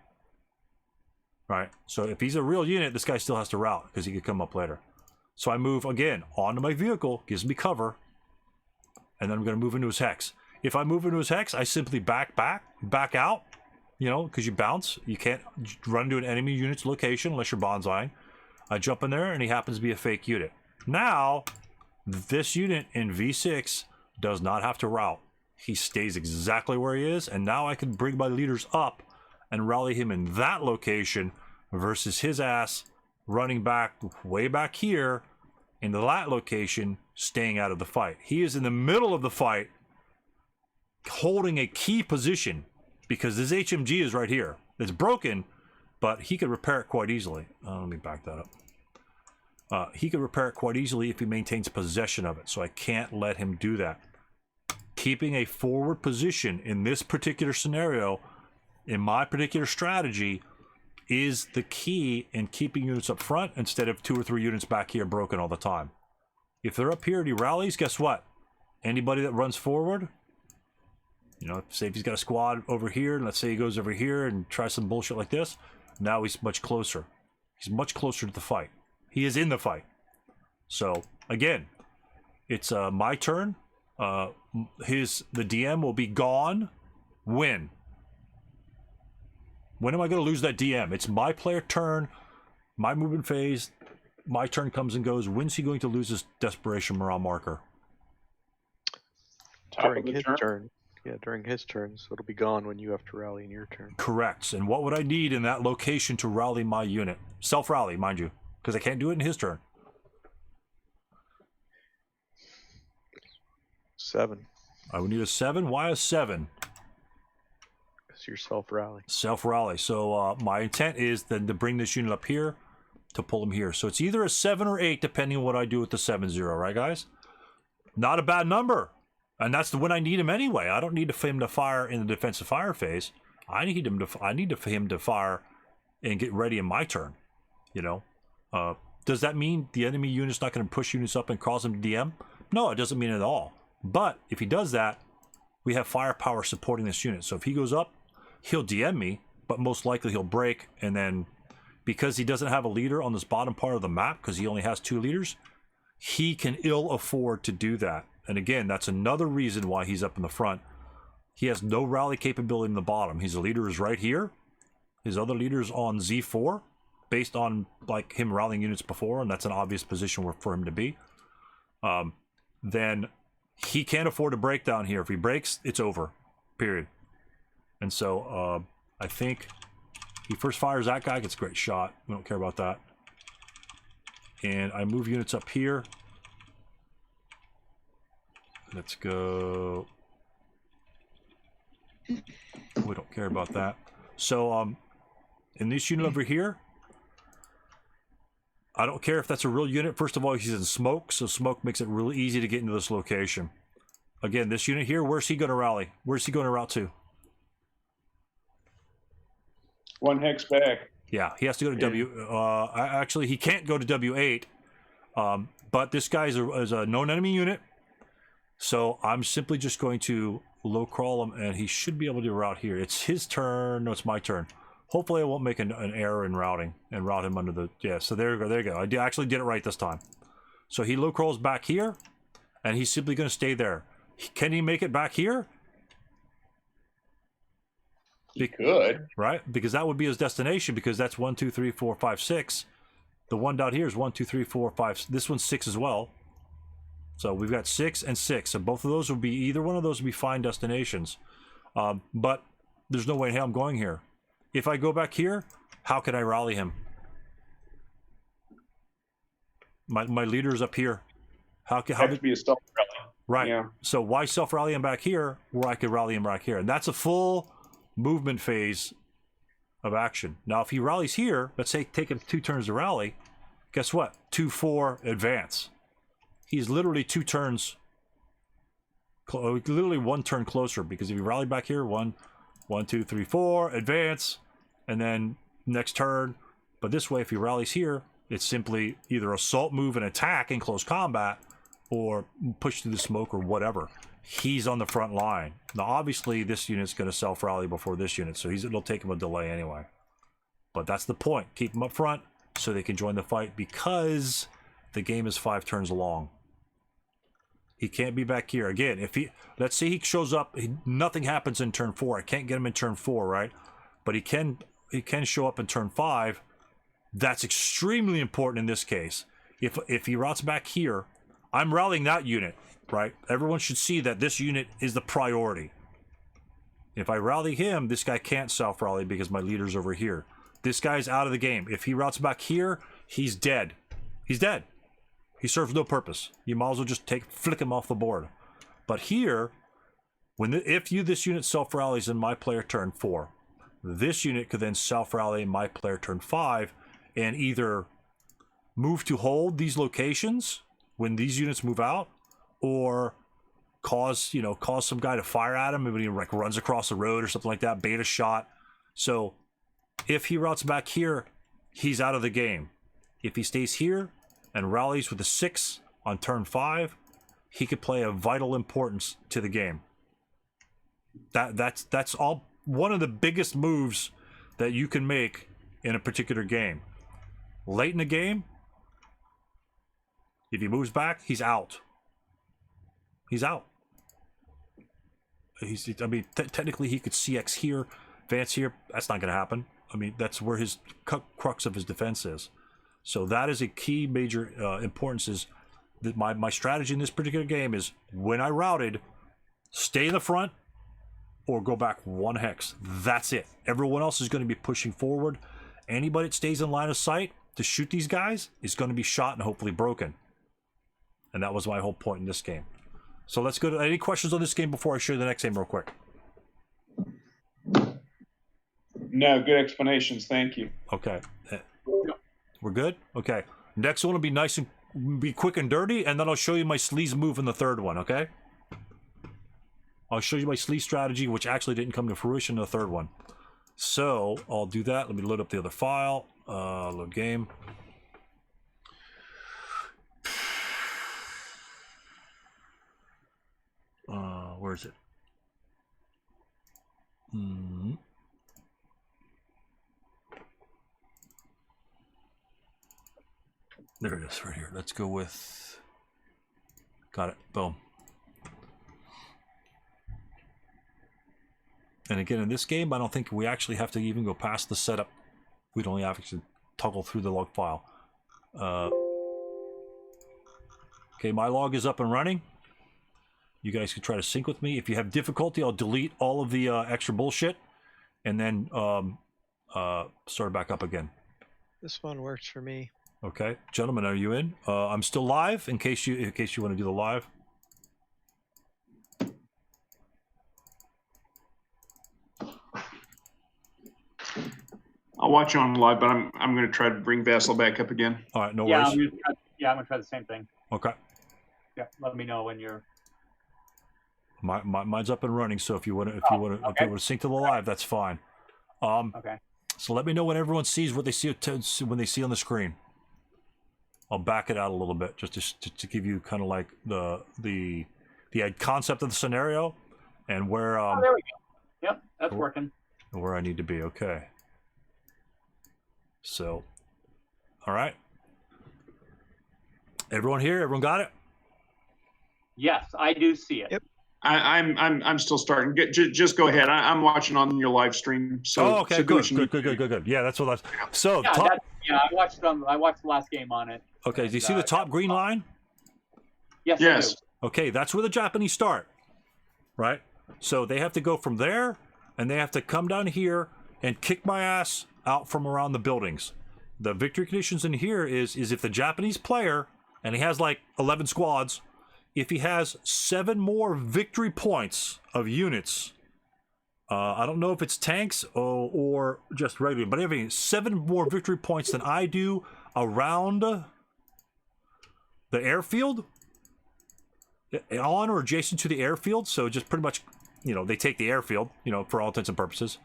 Right? So if he's a real unit, this guy still has to route because he could come up later. So I move again onto my vehicle, gives me cover, and then I'm going to move into his hex. If I move into his hex, I simply back out, you know, because you bounce. You can't run to an enemy unit's location unless you're bonsaiing. I jump in there, and he happens to be a fake unit. Now, this unit in V6 does not have to route. He stays exactly where he is, and now I can bring my leaders up and rally him in that location versus his ass running back way back here into that location, staying out of the fight. He is in the middle of the fight, holding a key position because this HMG is right here. It's broken, but he could repair it quite easily. Let me back that up. He could repair it quite easily if he maintains possession of it, so I can't let him do that. Keeping a forward position in this particular scenario, in my particular strategy, is the key in keeping units up front instead of 2 or 3 units back here broken all the time. If they're up here and he rallies, guess what? Anybody that runs forward, you know, say if he's got a squad over here, and let's say he goes over here and tries some bullshit like this, now he's much closer. He's much closer to the fight. He is in the fight. So, again, it's my turn. The DM will be gone. When am I going to lose that DM? It's my player turn. My movement phase, my turn comes and goes. When's he going to lose his desperation morale marker? Top of During the his turn. turn. Yeah, during his turn, so it'll be gone when you have to rally in your turn. Correct. And what would I need in that location to rally my unit? Self-rally, mind you, because I can't do it in his turn. 7, I would need a 7. Why a 7? because you're self-rally. Self-rally. So my intent is then to bring this unit up here to pull him here. So it's either a 7 or 8, depending on what I do with the 7-0, right, guys? Not a bad number. And that's when I need him anyway. I don't need for him to fire in the defensive fire phase. I need him for him to fire and get ready in my turn. You know, does that mean the enemy unit's not going to push units up and cause him to DM? No, it doesn't mean it at all. But if he does that, we have firepower supporting this unit. So if he goes up, he'll DM me, but most likely he'll break. And then because he doesn't have a leader on this bottom part of the map, because he only has 2 leaders, he can ill afford to do that. And again, that's another reason why he's up in the front. He has no rally capability in the bottom. His leader is right here. His other leader's on Z4, based on like him rallying units before, and that's an obvious position for him to be. Then he can't afford to break down here. If he breaks, it's over. Period. And so I think he first fires that guy, gets a great shot. We don't care about that. And I move units up here. Let's go. We don't care about that. So in this unit over here, I don't care if that's a real unit. First of all, he's in smoke, so smoke makes it really easy to get into this location. Again, this unit here, where's he going to rally? Where's he going to route to? 1 hex back. Yeah, he has to go to W. Actually, he can't go to W8. But this guy is a known enemy unit. So I'm simply just going to low crawl him, and he should be able to route here. It's his turn. No, it's my turn. Hopefully I won't make an error in routing and route him under the... Yeah, so there you go. There you go. I actually did it right this time. So he low crawls back here, and he's simply going to stay there. Can he make it back here? He could. Right? Because that would be his destination, because that's 1, 2, 3, 4, 5, 6. The one down here is 1, 2, 3, 4, 5. This one's 6 as well. So we've got 6 and 6. So both of those would be, either one of those would be fine destinations. But there's no way in hell I'm going here. If I go back here, how can I rally him? My leader's up here. How Have to be a stealth rally. right? Yeah. So why self-rally him back here where I could rally him back here? And that's a full movement phase of action. Now, if he rallies here, let's say take him 2 turns to rally. Guess what? 2, 4, advance. He's literally 2 turns, literally 1 turn closer, because if you rally back here, 1, 2, 3, 4, advance, and then next turn. But this way, if he rallies here, it's simply either assault move and attack in close combat, or push through the smoke or whatever. He's on the front line. Now, obviously, this unit's going to self-rally before this unit, so it'll take him a delay anyway. But that's the point. Keep him up front so they can join the fight, because the game is 5 turns long. He can't be back here. Again, if he, let's say he shows up, nothing happens in turn 4. I can't get him in turn 4, right? But he can show up in turn 5. That's extremely important in this case. If he routes back here, I'm rallying that unit, right? Everyone should see that this unit is the priority. If I rally him, this guy can't self-rally because my leader's over here. This guy's out of the game. If he routes back here, he's dead. He's dead. He serves no purpose. You might as well just flick him off the board. But here, if this unit self-rallies in my player turn 4, this unit could then self-rally in my player turn 5, and either move to hold these locations when these units move out, or cause some guy to fire at him when he like runs across the road or something like that, bait a shot. So if he routes back here, he's out of the game. If he stays here and rallies with a 6 on turn 5, he could play a vital importance to the game. That's all one of the biggest moves that you can make in a particular game. Late in the game, if he moves back, he's out. He's out. Technically he could CX here, advance here. That's not going to happen. I mean, that's where his crux of his defense is. So that is a key major importance. Is that my strategy in this particular game is when I routed, stay in the front or go back 1 hex. That's it. Everyone else is going to be pushing forward. Anybody that stays in line of sight to shoot these guys is going to be shot and hopefully broken. And that was my whole point in this game. So let's go to any questions on this game before I show you the next game real quick. No, good explanations. Thank you. Okay. We're good? Okay. Next one will be nice and be quick and dirty, and then I'll show you my sleaze move in the third one, okay? I'll show you my sleaze strategy, which actually didn't come to fruition in the third one. So I'll do that. Let me load up the other file. Load game. Where is it? There it is, right here. Let's go with. Got it. Boom. And again, in this game, I don't think we actually have to even go past the setup. We'd only have to toggle through the log file. Okay, my log is up and running. You guys can try to sync with me. If you have difficulty, I'll delete all of the extra bullshit and then start back up again. This one works for me. Okay, gentlemen, are you in? I'm still live in case you want to do the live. I'll watch you on live, but I'm going to try to bring Vassal back up again. All right, no Yeah, worries. I'm gonna try the same thing. Okay, Yeah, let me know when you're. mine's up and running. So if you want to sync to the live, that's fine. Okay. So let me know when everyone sees what they see when they see on the screen. I'll back it out a little bit just to give you kind of like the concept of the scenario and where Oh, there we go. Yep, that's Cool. working. where I need to be. Okay. So, all right. Everyone here? Everyone got it? Yes, I do see it. Yep. I'm still starting. Just go ahead. I'm watching on your live stream. So, Oh, okay, so do what you need. good. Yeah, that's what that's. So, Yeah, top, I watched the last game on it. okay, do you see the top green line? Yes. Yes. I do. Okay, that's where the Japanese start, right? So they have to go from there, and they have to come down here and kick my ass out from around the buildings. The victory conditions in here is if the Japanese player, and he has like 11 squads, if he has 7 more victory points of units, I don't know if it's tanks or just regular, but having 7 more victory points than I do around the airfield, on or adjacent to the airfield, so just pretty much, they take the airfield, for all intents and purposes.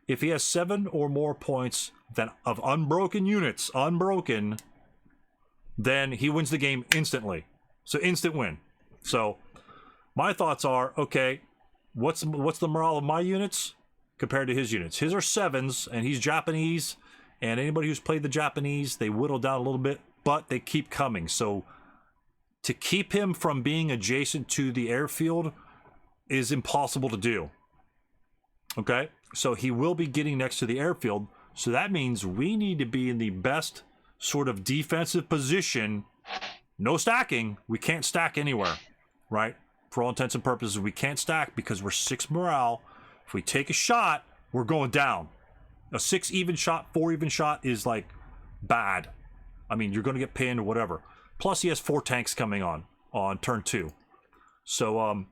If he has 7 or more points of unbroken units, then he wins the game instantly. So instant win. So my thoughts are, okay, what's the morale of my units compared to his units? His are 7s, and he's Japanese, and anybody who's played the Japanese, they whittle down a little bit, but they keep coming. So to keep him from being adjacent to the airfield is impossible to do. Okay? So he will be getting next to the airfield. So that means we need to be in the best sort of defensive position. No stacking. We can't stack anywhere, right? For all intents and purposes, we can't stack because we're 6 morale. If we take a shot, we're going down. A 6 even shot, 4 even shot is like bad. I mean, you're going to get pinned or whatever. Plus, he has 4 tanks coming on turn 2. So,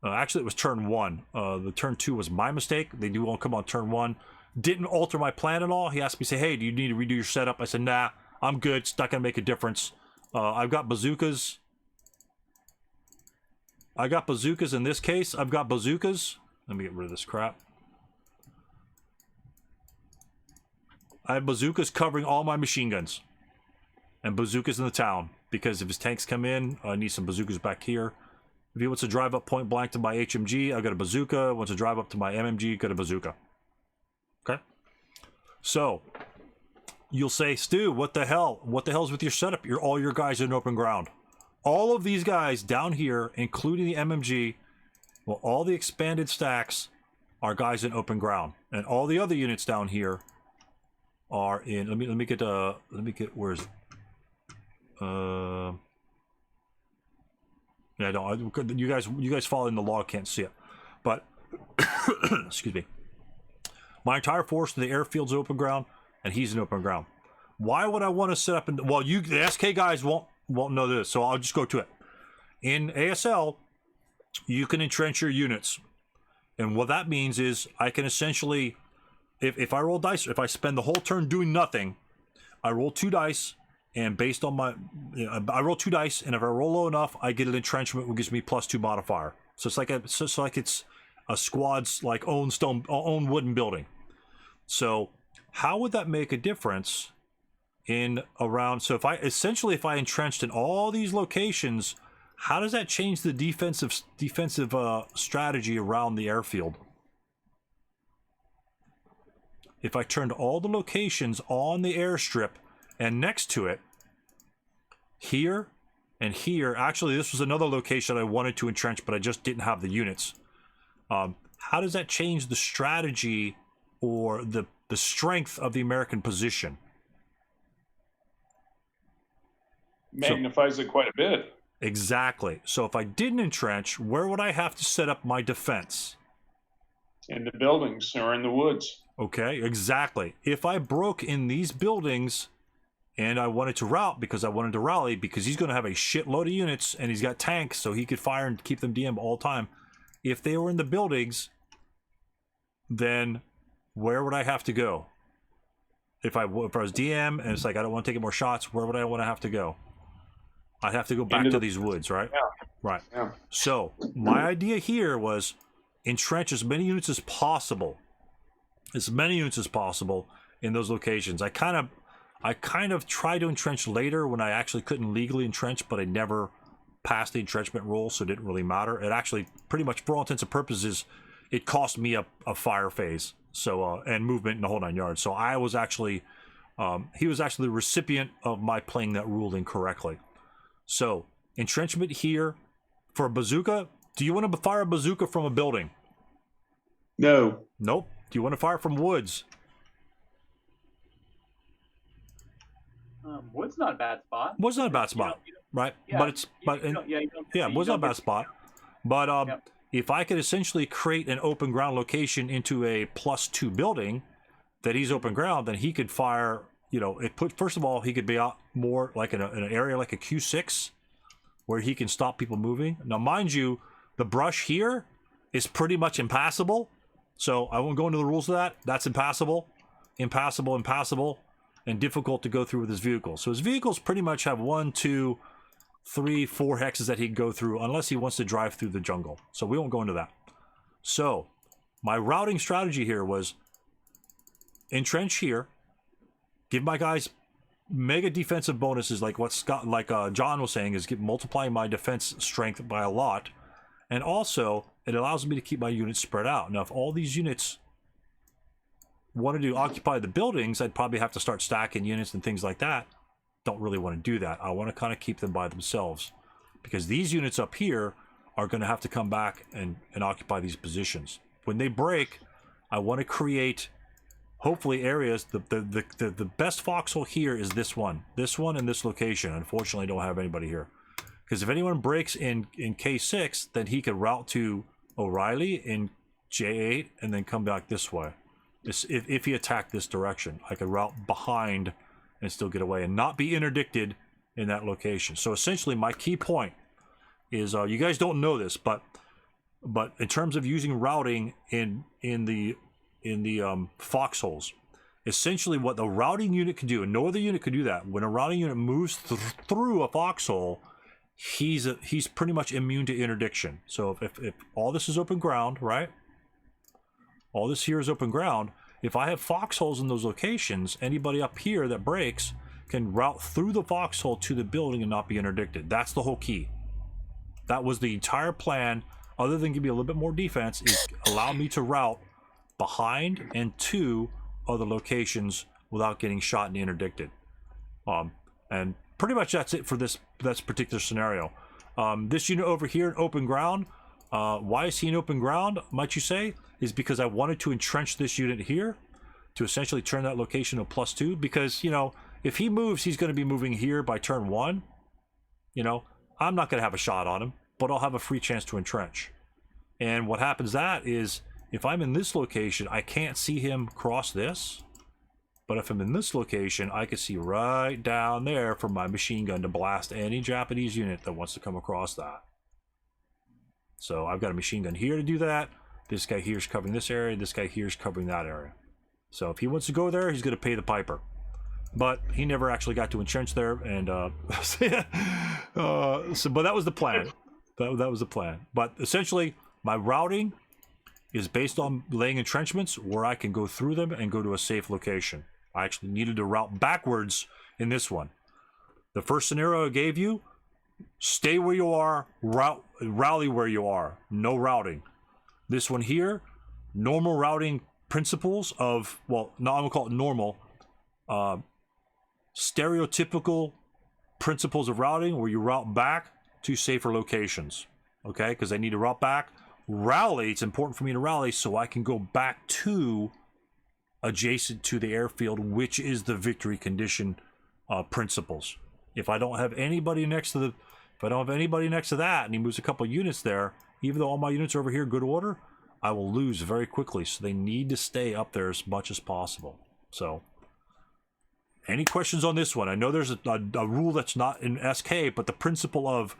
actually, it was turn 1. The turn 2 was my mistake. They do all come on turn 1. Didn't alter my plan at all. He asked me, say, hey, do you need to redo your setup? I said, nah, I'm good. It's not going to make a difference. I've got bazookas. In this case. I've got bazookas. Let me get rid of this crap. I have bazookas covering all my machine guns. And bazookas in the town. Because if his tanks come in, I need some bazookas back here. If he wants to drive up point blank to my HMG, I've got a bazooka. Wants to drive up to my MMG, got a bazooka. Okay? So, you'll say, Stu, what the hell? What the hell's with your setup? All your guys in open ground. All of these guys down here, including the MMG, well, all the expanded stacks are guys in open ground. And all the other units down here are in, let me get, where's Yeah, no, you guys following the log can't see it, but excuse me. My entire force to the airfield's open ground, and he's in open ground. Why would I want to set up? Well, the SK guys won't know this, so I'll just go to it. In ASL, you can entrench your units, and what that means is I can essentially, if I roll dice, if I spend the whole turn doing nothing, I roll 2 dice. And based on my, I roll 2 dice, and if I roll low enough, I get an entrenchment, which gives me +2 modifier. So it's like it's a squad's like own wooden building. So how would that make a difference in around? So if I entrenched in all these locations, how does that change the defensive strategy around the airfield? If I turned all the locations on the airstrip and next to it, here and here, actually this was another location I wanted to entrench, but I just didn't have the units. How does that change the strategy or the strength of the American position? Magnifies it quite a bit. Exactly. So if I didn't entrench, where would I have to set up my defense? In the buildings or in the woods. Okay, exactly. If I broke in these buildings and I wanted to route because I wanted to rally, because he's going to have a shitload of units and he's got tanks, so he could fire and keep them DM all the time. If they were in the buildings, then where would I have to go? If I was DM and it's like I don't want to take any more shots, where would I want to have to go? I'd have to go back to these woods, right? Yeah. Right. Yeah. So my idea here was entrench as many units as possible. As many units as possible in those locations. I kind of tried to entrench later when I actually couldn't legally entrench, but I never passed the entrenchment rule, so it didn't really matter. It actually, pretty much for all intents and purposes, it cost me a fire phase, so and movement in the whole 9 yards. So I was actually, he was actually the recipient of my playing that rule incorrectly. So entrenchment here for a bazooka. Do you want to fire a bazooka from a building? No. Nope. Do you want to fire from woods? Wood's not a bad spot. Wood's not a bad spot, right? Yeah, but it's Wood's not a bad spot. But if I could essentially create an open ground location into a +2 building that he's open ground, then he could fire. First of all, he could be out more like in an area like a Q6, where he can stop people moving. Now, mind you, the brush here is pretty much impassable. So I won't go into the rules of that. That's impassable, and difficult to go through with his vehicle. So his vehicles pretty much have 1, 2, 3, 4 hexes that he can go through unless he wants to drive through the jungle. So we won't go into that. So my routing strategy here was entrench here, give my guys mega defensive bonuses like what John was saying, is multiplying my defense strength by a lot. And also, it allows me to keep my units spread out. Now, if all these units wanted to occupy the buildings, I'd probably have to start stacking units and things like that. Don't really want to do that. I want to kind of keep them by themselves, because these units up here are going to have to come back and occupy these positions. When they break, I want to create, hopefully, areas. The best foxhole here is this one and this location. Unfortunately, I don't have anybody here. Because if anyone breaks in K6, then he could route to O'Reilly in J8 and then come back this way. If he attacked this direction, I could route behind and still get away and not be interdicted in that location. So essentially, my key point is, you guys don't know this, but in terms of using routing in the foxholes, essentially what the routing unit can do, and no other unit could do that. When a routing unit moves through a foxhole, he's pretty much immune to interdiction. So if all this is open ground, right? All this here is open ground. If I have foxholes in those locations, anybody up here that breaks can route through the foxhole to the building and not be interdicted. That's the whole key. That was the entire plan, other than give me a little bit more defense, is allow me to route behind and to other locations without getting shot and interdicted. And pretty much that's it for this particular scenario. This unit over here in open ground, why is he in open ground, might you say? Is because I wanted to entrench this unit here to essentially turn that location to +2, because, if he moves, he's going to be moving here by turn 1. You know, I'm not going to have a shot on him, but I'll have a free chance to entrench. And what happens that is, if I'm in this location, I can't see him cross this. But if I'm in this location, I can see right down there from my machine gun to blast any Japanese unit that wants to come across that. So I've got a machine gun here to do that. This guy here is covering this area. This guy here is covering that area. So if he wants to go there, he's going to pay the piper. But he never actually got to entrench there. And but that was the plan. That was the plan. But essentially, my routing is based on laying entrenchments where I can go through them and go to a safe location. I actually needed to route backwards in this one. The first scenario I gave you, stay where you are, rally where you are, no routing. This one here, normal routing principles of, well, no, I'm gonna call it normal, stereotypical principles of routing where you route back to safer locations, okay? Because I need to route back. Rally, it's important for me to rally so I can go back to adjacent to the airfield, which is the victory condition principles. If I don't have anybody next to that and he moves a couple units there, even though all my units are over here in good order, I will lose very quickly. So they need to stay up there as much as possible. So any questions on this one? I know there's a rule that's not in SK, but the principle of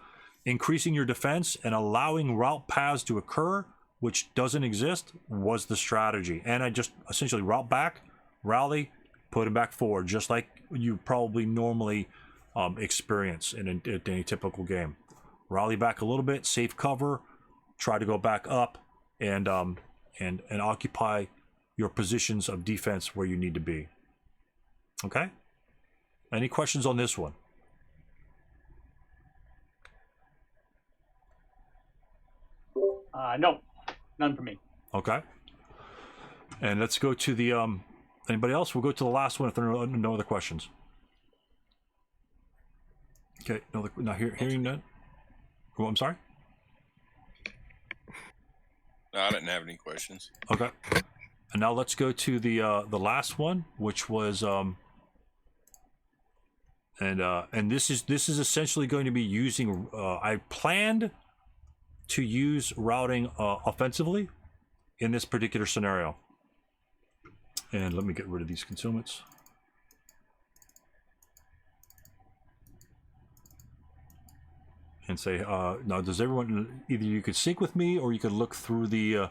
increasing your defense and allowing route paths to occur, which doesn't exist, was the strategy. And I just essentially route back, rally, put him back forward, just like you probably normally experience in a typical game. Rally back a little bit, safe cover, try to go back up, and occupy your positions of defense where you need to be. Okay? Any questions on this one? No, none for me. Okay. And let's go to the anybody else? We'll go to the last one if there are no other questions. Okay, not hearing none. Oh, I'm sorry. No, I didn't have any questions. Okay. And now let's go to the last one, which was and this is essentially going to be using I planned to use routing offensively in this particular scenario. And let me get rid of these concealments. And say, now does everyone, either you could sync with me or you could look through the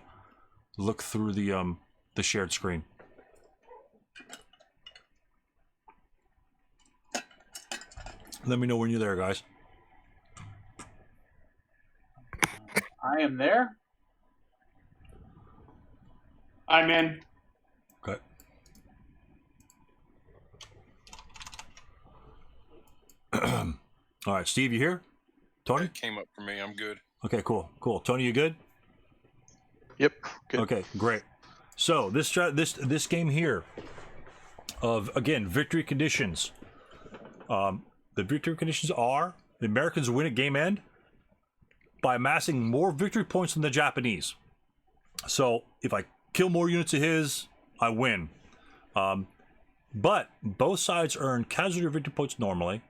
shared screen. Let me know when you're there, guys. I am there. I'm in. Okay. All right, Steve, you here? Tony? It came up for me. I'm good. Okay, cool. Tony, you good? Yep. Good. Okay, great. So this game here of, again, victory conditions. The victory conditions are the Americans win at game end by amassing more victory points than the Japanese. So if I kill more units of his, I win. But both sides earn casualty victory points normally,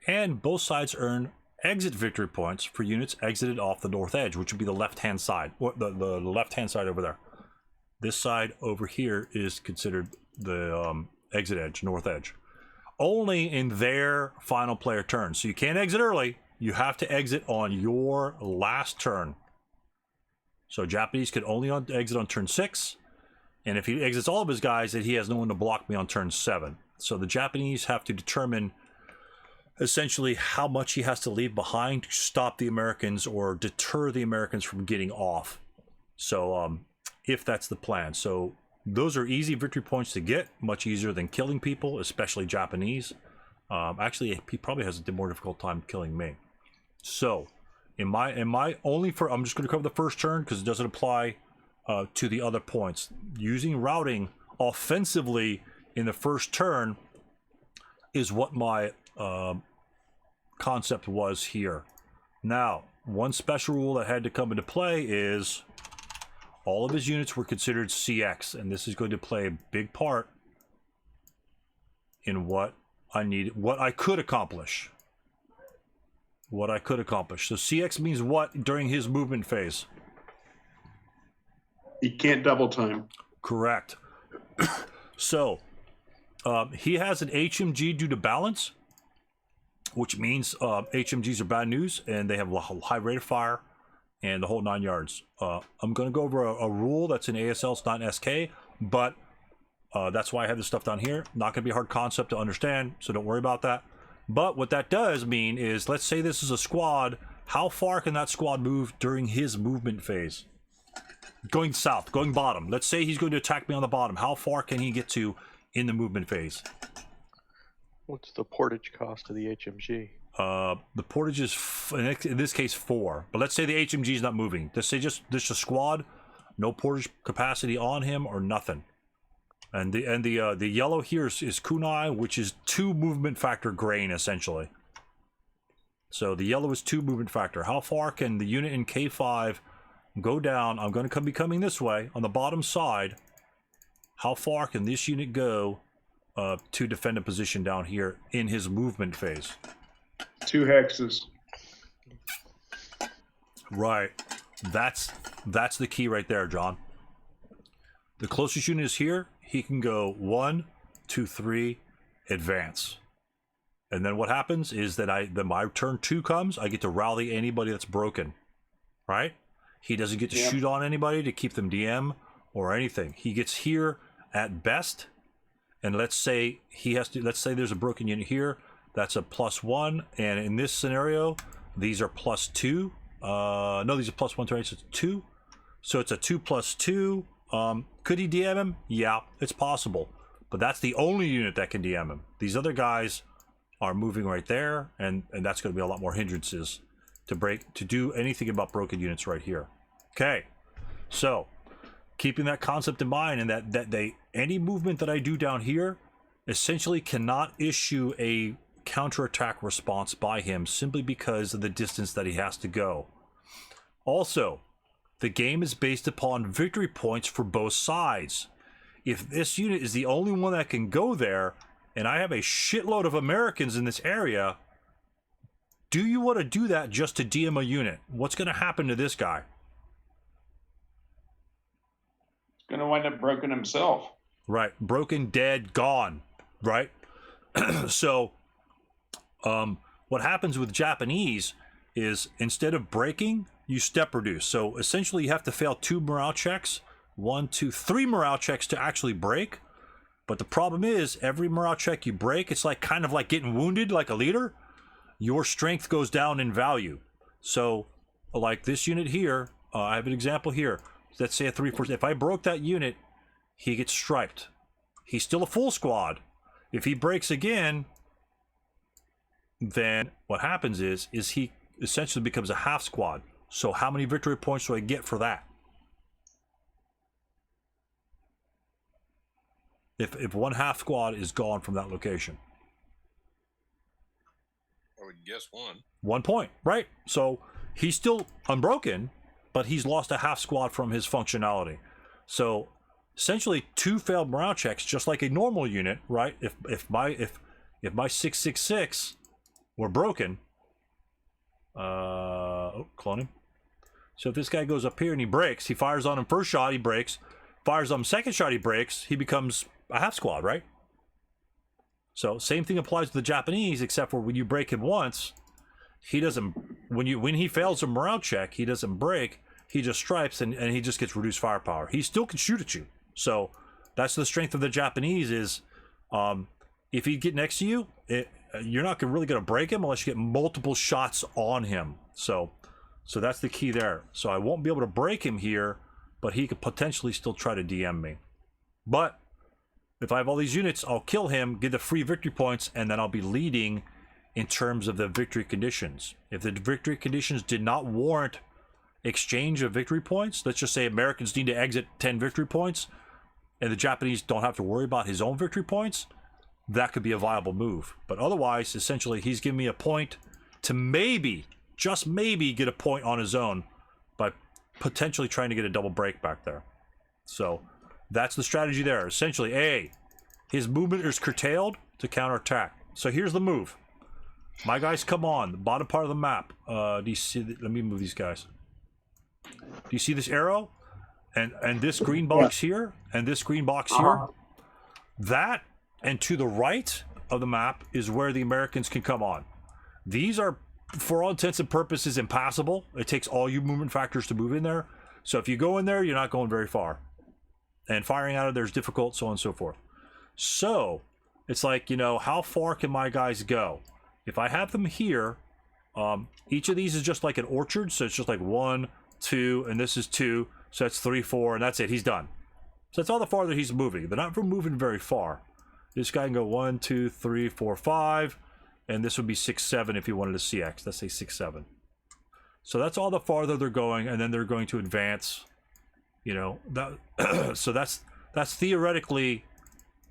and both sides earn exit victory points for units exited off the north edge, which would be the left-hand side, or the left-hand side over there. This side over here is considered the exit edge, north edge. Only in their final player turn. So you can't exit early. You have to exit on your last turn. So Japanese could only exit on turn 6. And if he exits all of his guys, then he has no one to block me on turn 7. So the Japanese have to determine essentially how much he has to leave behind to stop the Americans or deter the Americans from getting off. So if that's the plan. So those are easy victory points to get, much easier than killing people, especially Japanese. Actually, he probably has a more difficult time killing me. So in my only for, I'm just going to cover the first turn because it doesn't apply to the other points. Using routing offensively in the first turn is what my concept was here. Now, one special rule that had to come into play is all of his units were considered CX, and this is going to play a big part in what I need what I could accomplish. What I could accomplish. So CX means what during his movement phase? He can't double time. Correct. So he has an HMG due to balance, which means HMGs are bad news and they have a high rate of fire and the whole 9 yards. I'm going to go over a rule that's in ASL, it's not in SK, but that's why I have this stuff down here. Not going to be a hard concept to understand, so don't worry about that. But what that does mean is, let's say this is a squad. How far can that squad move during his movement phase? Going south, going bottom. Let's say he's going to attack me on the bottom. How far can he get to in the movement phase? What's the portage cost of the HMG? The portage is, in this case, 4. But let's say the HMG is not moving. Let's say just a squad, no portage capacity on him or nothing. And the yellow here is kunai, which is 2 movement factor grain essentially. So the yellow is 2 movement factor. How far can the unit in K5 go down? I'm going to be coming this way on the bottom side. How far can this unit go to defend a position down here in his movement phase? 2 hexes. Right. That's the key right there, John. The closest unit is here. He can go 1, 2, 3, advance. And then what happens is that then my turn 2 comes, I get to rally anybody that's broken. Right? He doesn't get to shoot on anybody to keep them DM or anything. He gets here at best. And let's say there's a broken unit here. That's a +1. And in this scenario, these are +2. No, these are +1, right? So it's 2. So it's a 2 + 2. Could he DM him? Yeah, it's possible. But that's the only unit that can DM him. These other guys are moving right there, and that's going to be a lot more hindrances to do anything about broken units right here. Okay, so keeping that concept in mind, and that any movement that I do down here essentially cannot issue a counterattack response by him simply because of the distance that he has to go. Also, the game is based upon victory points for both sides. If this unit is the only one that can go there, and I have a shitload of Americans in this area, do you want to do that just to DM a unit? What's going to happen to this guy? He's going to wind up broken himself. Right. Broken, dead, gone. Right? So, what happens with Japanese is instead of breaking, you step reduce. So essentially you have to fail 2 morale checks, 1, 2, 3 morale checks to actually break. But the problem is every morale check you break, it's like kind of like getting wounded like a leader. Your strength goes down in value. So like this unit here, I have an example here. Let's say a 3/4. If I broke that unit, he gets striped. He's still a full squad. If he breaks again, then what happens is he essentially becomes a half squad. So how many victory points do I get for that? If 1/2 squad is gone from that location. I would guess 1. 1 point, right? So he's still unbroken, but he's lost a half squad from his functionality. So essentially 2 failed morale checks, just like a normal unit, right? If my 666 were broken, clone him. So if this guy goes up here and he breaks, he fires on him first shot, he breaks, fires on him second shot, he breaks, he becomes a half squad, right? So same thing applies to the Japanese, except for when you break him once, he doesn't, when he fails a morale check, he doesn't break, he just stripes and he just gets reduced firepower. He still can shoot at you. So that's the strength of the Japanese is, if he get next to you, you're not really going to break him unless you get multiple shots on him. So that's the key there. So I won't be able to break him here, but he could potentially still try to DM me. But if I have all these units, I'll kill him, get the free victory points, and then I'll be leading in terms of the victory conditions. If the victory conditions did not warrant exchange of victory points, let's just say Americans need to exit 10 victory points, and the Japanese don't have to worry about his own victory points, that could be a viable move. But otherwise, essentially, he's giving me a point to maybe, just maybe, get a point on his own by potentially trying to get a double break back there. So that's the strategy there. Essentially, A, his movement is curtailed to counterattack. So here's the move. My guys come on the bottom part of the map. Do you see? Let me move these guys. Do you see this arrow? And this green box here, and this green box here? That, and to the right of the map, is where the Americans can come on. These are, for all intents and purposes, impassable. It takes all your movement factors to move in there. So if you go in there, you're not going very far. And firing out of there is difficult, so on and so forth. So it's like, you know, how far can my guys go? If I have them here, each of these is just like an orchard. So it's just like 1, 2, and this is 2. So that's 3, 4, and that's it. He's done. So that's all the farther he's moving. They're not moving very far. This guy can go 1, 2, 3, 4, 5, and this would be 6, 7 if you wanted to CX. Let's say 6, 7. So that's all the farther they're going, and then they're going to advance. You know, that. So that's theoretically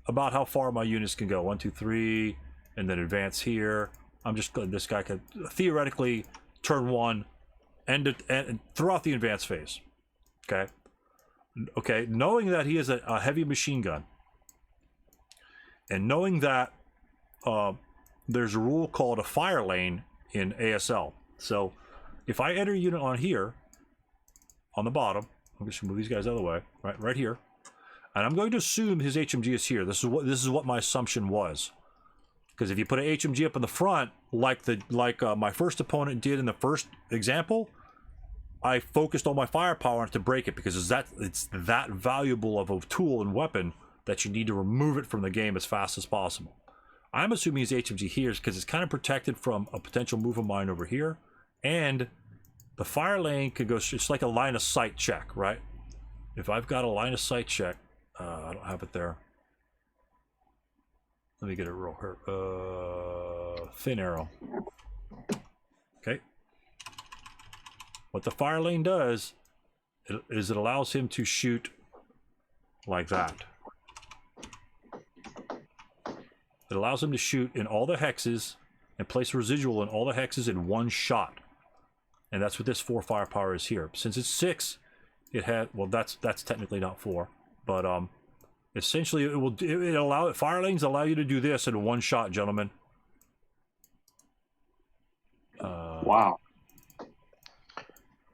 about how far my units can go. 1, 2, 3, and then advance here. I'm just glad this guy could theoretically turn 1 and throughout the advance phase. Okay, knowing that he is a heavy machine gun, and knowing that there's a rule called a fire lane in ASL. So if I enter a unit on here, on the bottom, I'm just gonna move these guys out of the way, right here, and I'm going to assume his HMG is here. This is what my assumption was, because if you put an HMG up in the front, like my first opponent did in the first example, I focused all my firepower to break it, because it's that valuable of a tool and weapon that you need to remove it from the game as fast as possible. I'm assuming his HMG here is because it's kind of protected from a potential move of mine over here, and the fire lane could go. It's like a line of sight check, right? If I've got a line of sight check, I don't have it there. Let me get it real here. Thin arrow. Okay. What the fire lane does is it allows him to shoot like that. It allows him to shoot in all the hexes and place residual in all the hexes in one shot. And that's what this 4 firepower is here. Since it's 6, it had, well, that's technically not 4, but essentially fire lanes allow you to do this in one shot, gentlemen. Wow.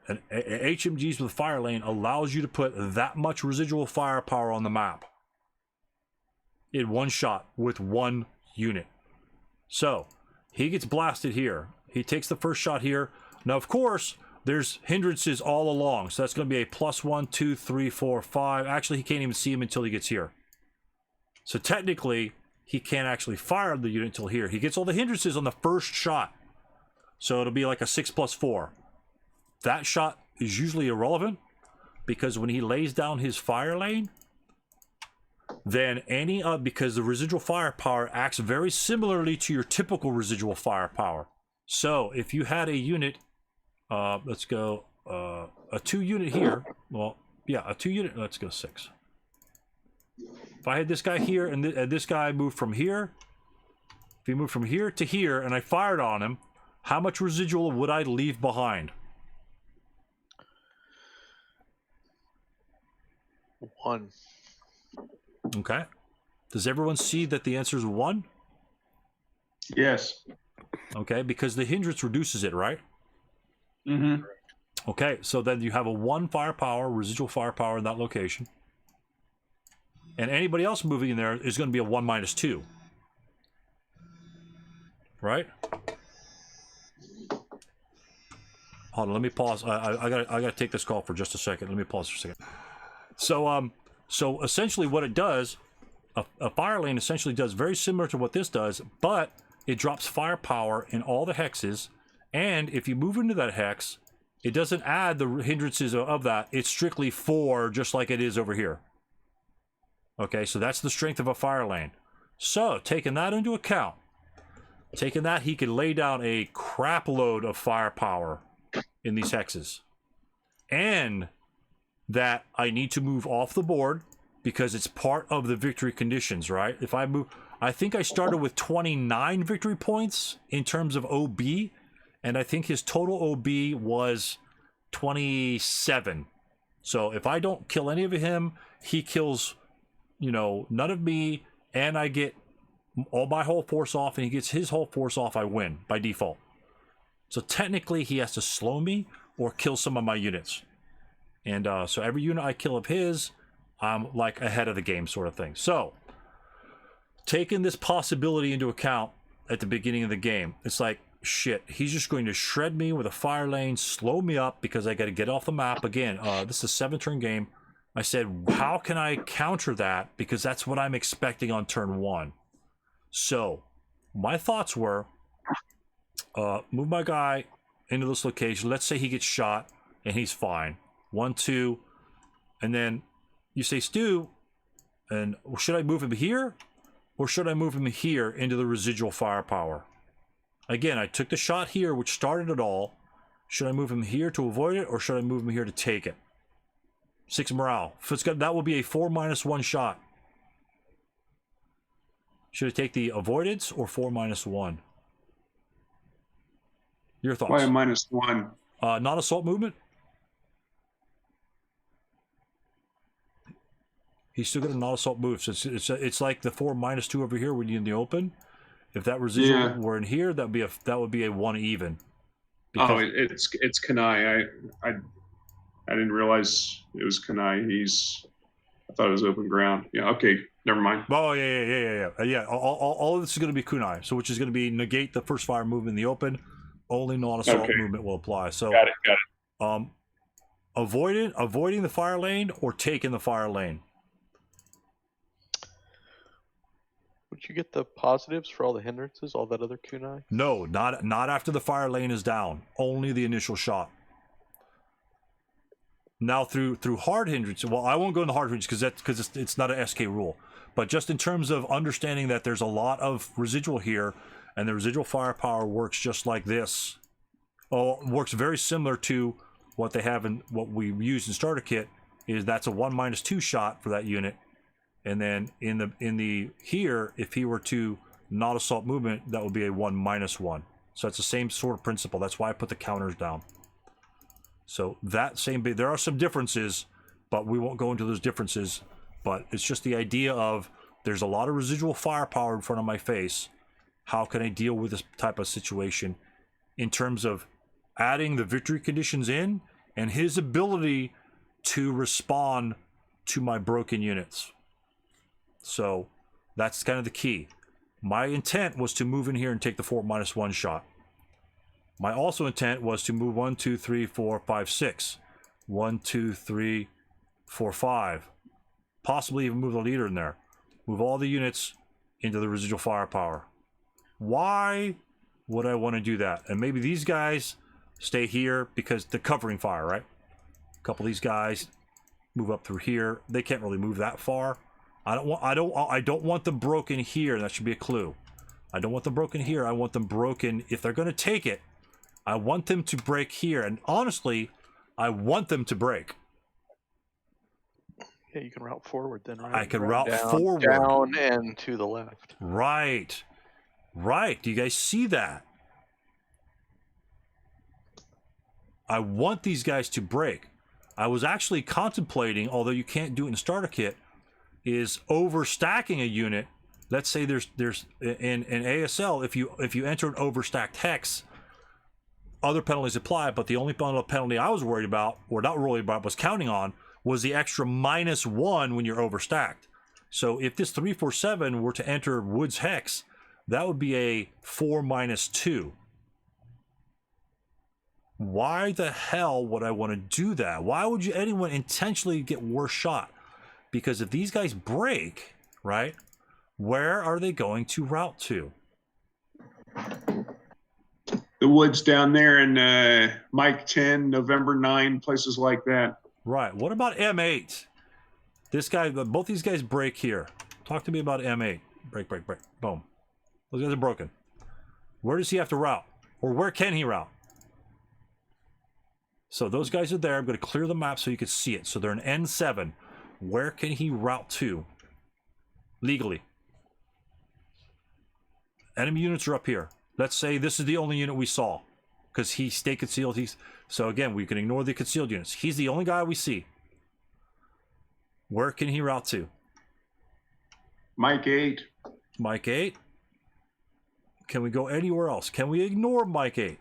And HMGs with fire lane allows you to put that much residual firepower on the map in one shot with one unit. So he gets blasted here. He takes the first shot here. Now, of course, there's hindrances all along. So that's going to be a +1, 2, 3, 4, 5. Actually, he can't even see him until he gets here. So technically, he can't actually fire the unit until here. He gets all the hindrances on the first shot. So it'll be like a 6 + 4. That shot is usually irrelevant, because when he lays down his fire lane, then because the residual firepower acts very similarly to your typical residual firepower. So if you had a unit, let's go a 2 unit here. Well, yeah, a 2 unit. Let's go 6. If I had this guy here and this guy moved from here, if he moved from here to here and I fired on him, how much residual would I leave behind? 1. Okay. Does everyone see that the answer is 1? Yes. Okay, because the hindrance reduces it, right? Mm-hmm. Okay, so then you have a 1 firepower, residual firepower in that location. And anybody else moving in there is going to be a 1 - 2. Right? Hold on, let me pause. I gotta take this call for just a second. Let me pause for a second. So essentially what it does, a fire lane essentially does very similar to what this does, but it drops firepower in all the hexes, and if you move into that hex, it doesn't add the hindrances of that. It's strictly 4, just like it is over here. Okay, so that's the strength of a fire lane. So taking that into account, he can lay down a crap load of firepower in these hexes, and that I need to move off the board because it's part of the victory conditions, right? If I move, I think I started with 29 victory points in terms of OB, and I think his total OB was 27. So if I don't kill any of him, he kills, none of me, and I get, all my whole force off and he gets his whole force off, I win by default. So technically he has to slow me or kill some of my units. And so every unit I kill of his, I'm like ahead of the game sort of thing. So taking this possibility into account at the beginning of the game, it's like, shit, he's just going to shred me with a fire lane, slow me up because I got to get off the map. Again, this is a 7-turn game. I said, how can I counter that? Because that's what I'm expecting on turn 1. So my thoughts were, move my guy into this location. Let's say he gets shot and he's fine. 1, 2, and then you say, Stu, and should I move him here or should I move him here into the residual firepower? Again, I took the shot here, which started it all. Should I move him here to avoid it or should I move him here to take it? 6 morale. If it's got, that will be a 4-1 shot. Should I take the avoidance or 4-1? Your thoughts? Why a -1? Non-assault movement. He's still got a non-assault move. So it's like the 4-2 over here when you're in the open. If that residual were in here, that would be a 1 even. Oh, it's Kanai. I didn't realize it was Kanai. I thought it was open ground. Yeah. Okay. Never mind. Oh yeah. All of this is going to be kunai, so which is going to be negate the first fire movement in the open. Only non-assault movement will apply. So got it. Avoiding the fire lane or taking the fire lane. Would you get the positives for all the hindrances, all that other kunai? No, not after the fire lane is down. Only the initial shot. Now through hard hindrance. Well, I won't go in the hard hindrance because it's not an SK rule. But just in terms of understanding that there's a lot of residual here, and the residual firepower works just like this. Oh, works very similar to what they have in what we use in starter kit. Is that's a 1-2 shot for that unit. And then in the here, if he were to not assault movement, that would be a 1-1. So it's the same sort of principle. That's why I put the counters down. So that same bit, there are some differences, but we won't go into those differences. But it's just the idea of there's a lot of residual firepower in front of my face. How can I deal with this type of situation in terms of adding the victory conditions in and his ability to respond to my broken units? So that's kind of the key. My intent was to move in here and take the 4-1 shot. My also intent was to move 1, 2, 3, 4, 5, 6. 1, 2, 3, 4, 5. Possibly even move the leader in there. Move all the units into the residual firepower. Why would I want to do that? And maybe these guys stay here because they're covering fire, right? A couple of these guys move up through here. They can't really move that far. I don't want them broken here. That should be a clue. I don't want them broken here. I want them broken. If they're going to take it, I want them to break here. And honestly, I want them to break. Yeah, you can route forward then, right? I can route forward. Down and to the left. Right. Right. Do you guys see that? I want these guys to break. I was actually contemplating, although you can't do it in a starter kit, is overstacking a unit. Let's say there's in ASL, if you enter an overstacked hex, other penalties apply, but the only penalty I was worried about, or not worried about, was counting on, was the extra -1 when you're overstacked. So if this 347 were to enter Wood's hex, that would be a 4-2. Why the hell would I want to do that? Why would anyone intentionally get worse shot? Because if these guys break, right, where are they going to route to? The woods down there in Mike 10, November 9, places like that. Right. What about M8? This guy, both these guys break here. Talk to me about M8. Break. Boom. Those guys are broken. Where does he have to route? Or where can he route? So those guys are there. I'm going to clear the map so you can see it. So they're in N7. Where can he route to legally? Enemy units are up here. Let's say this is the only unit we saw because he stayed concealed. So again, we can ignore the concealed units. He's the only guy we see. Where can he route to? Mike 8. Mike 8. Can we go anywhere else? Can we ignore Mike 8?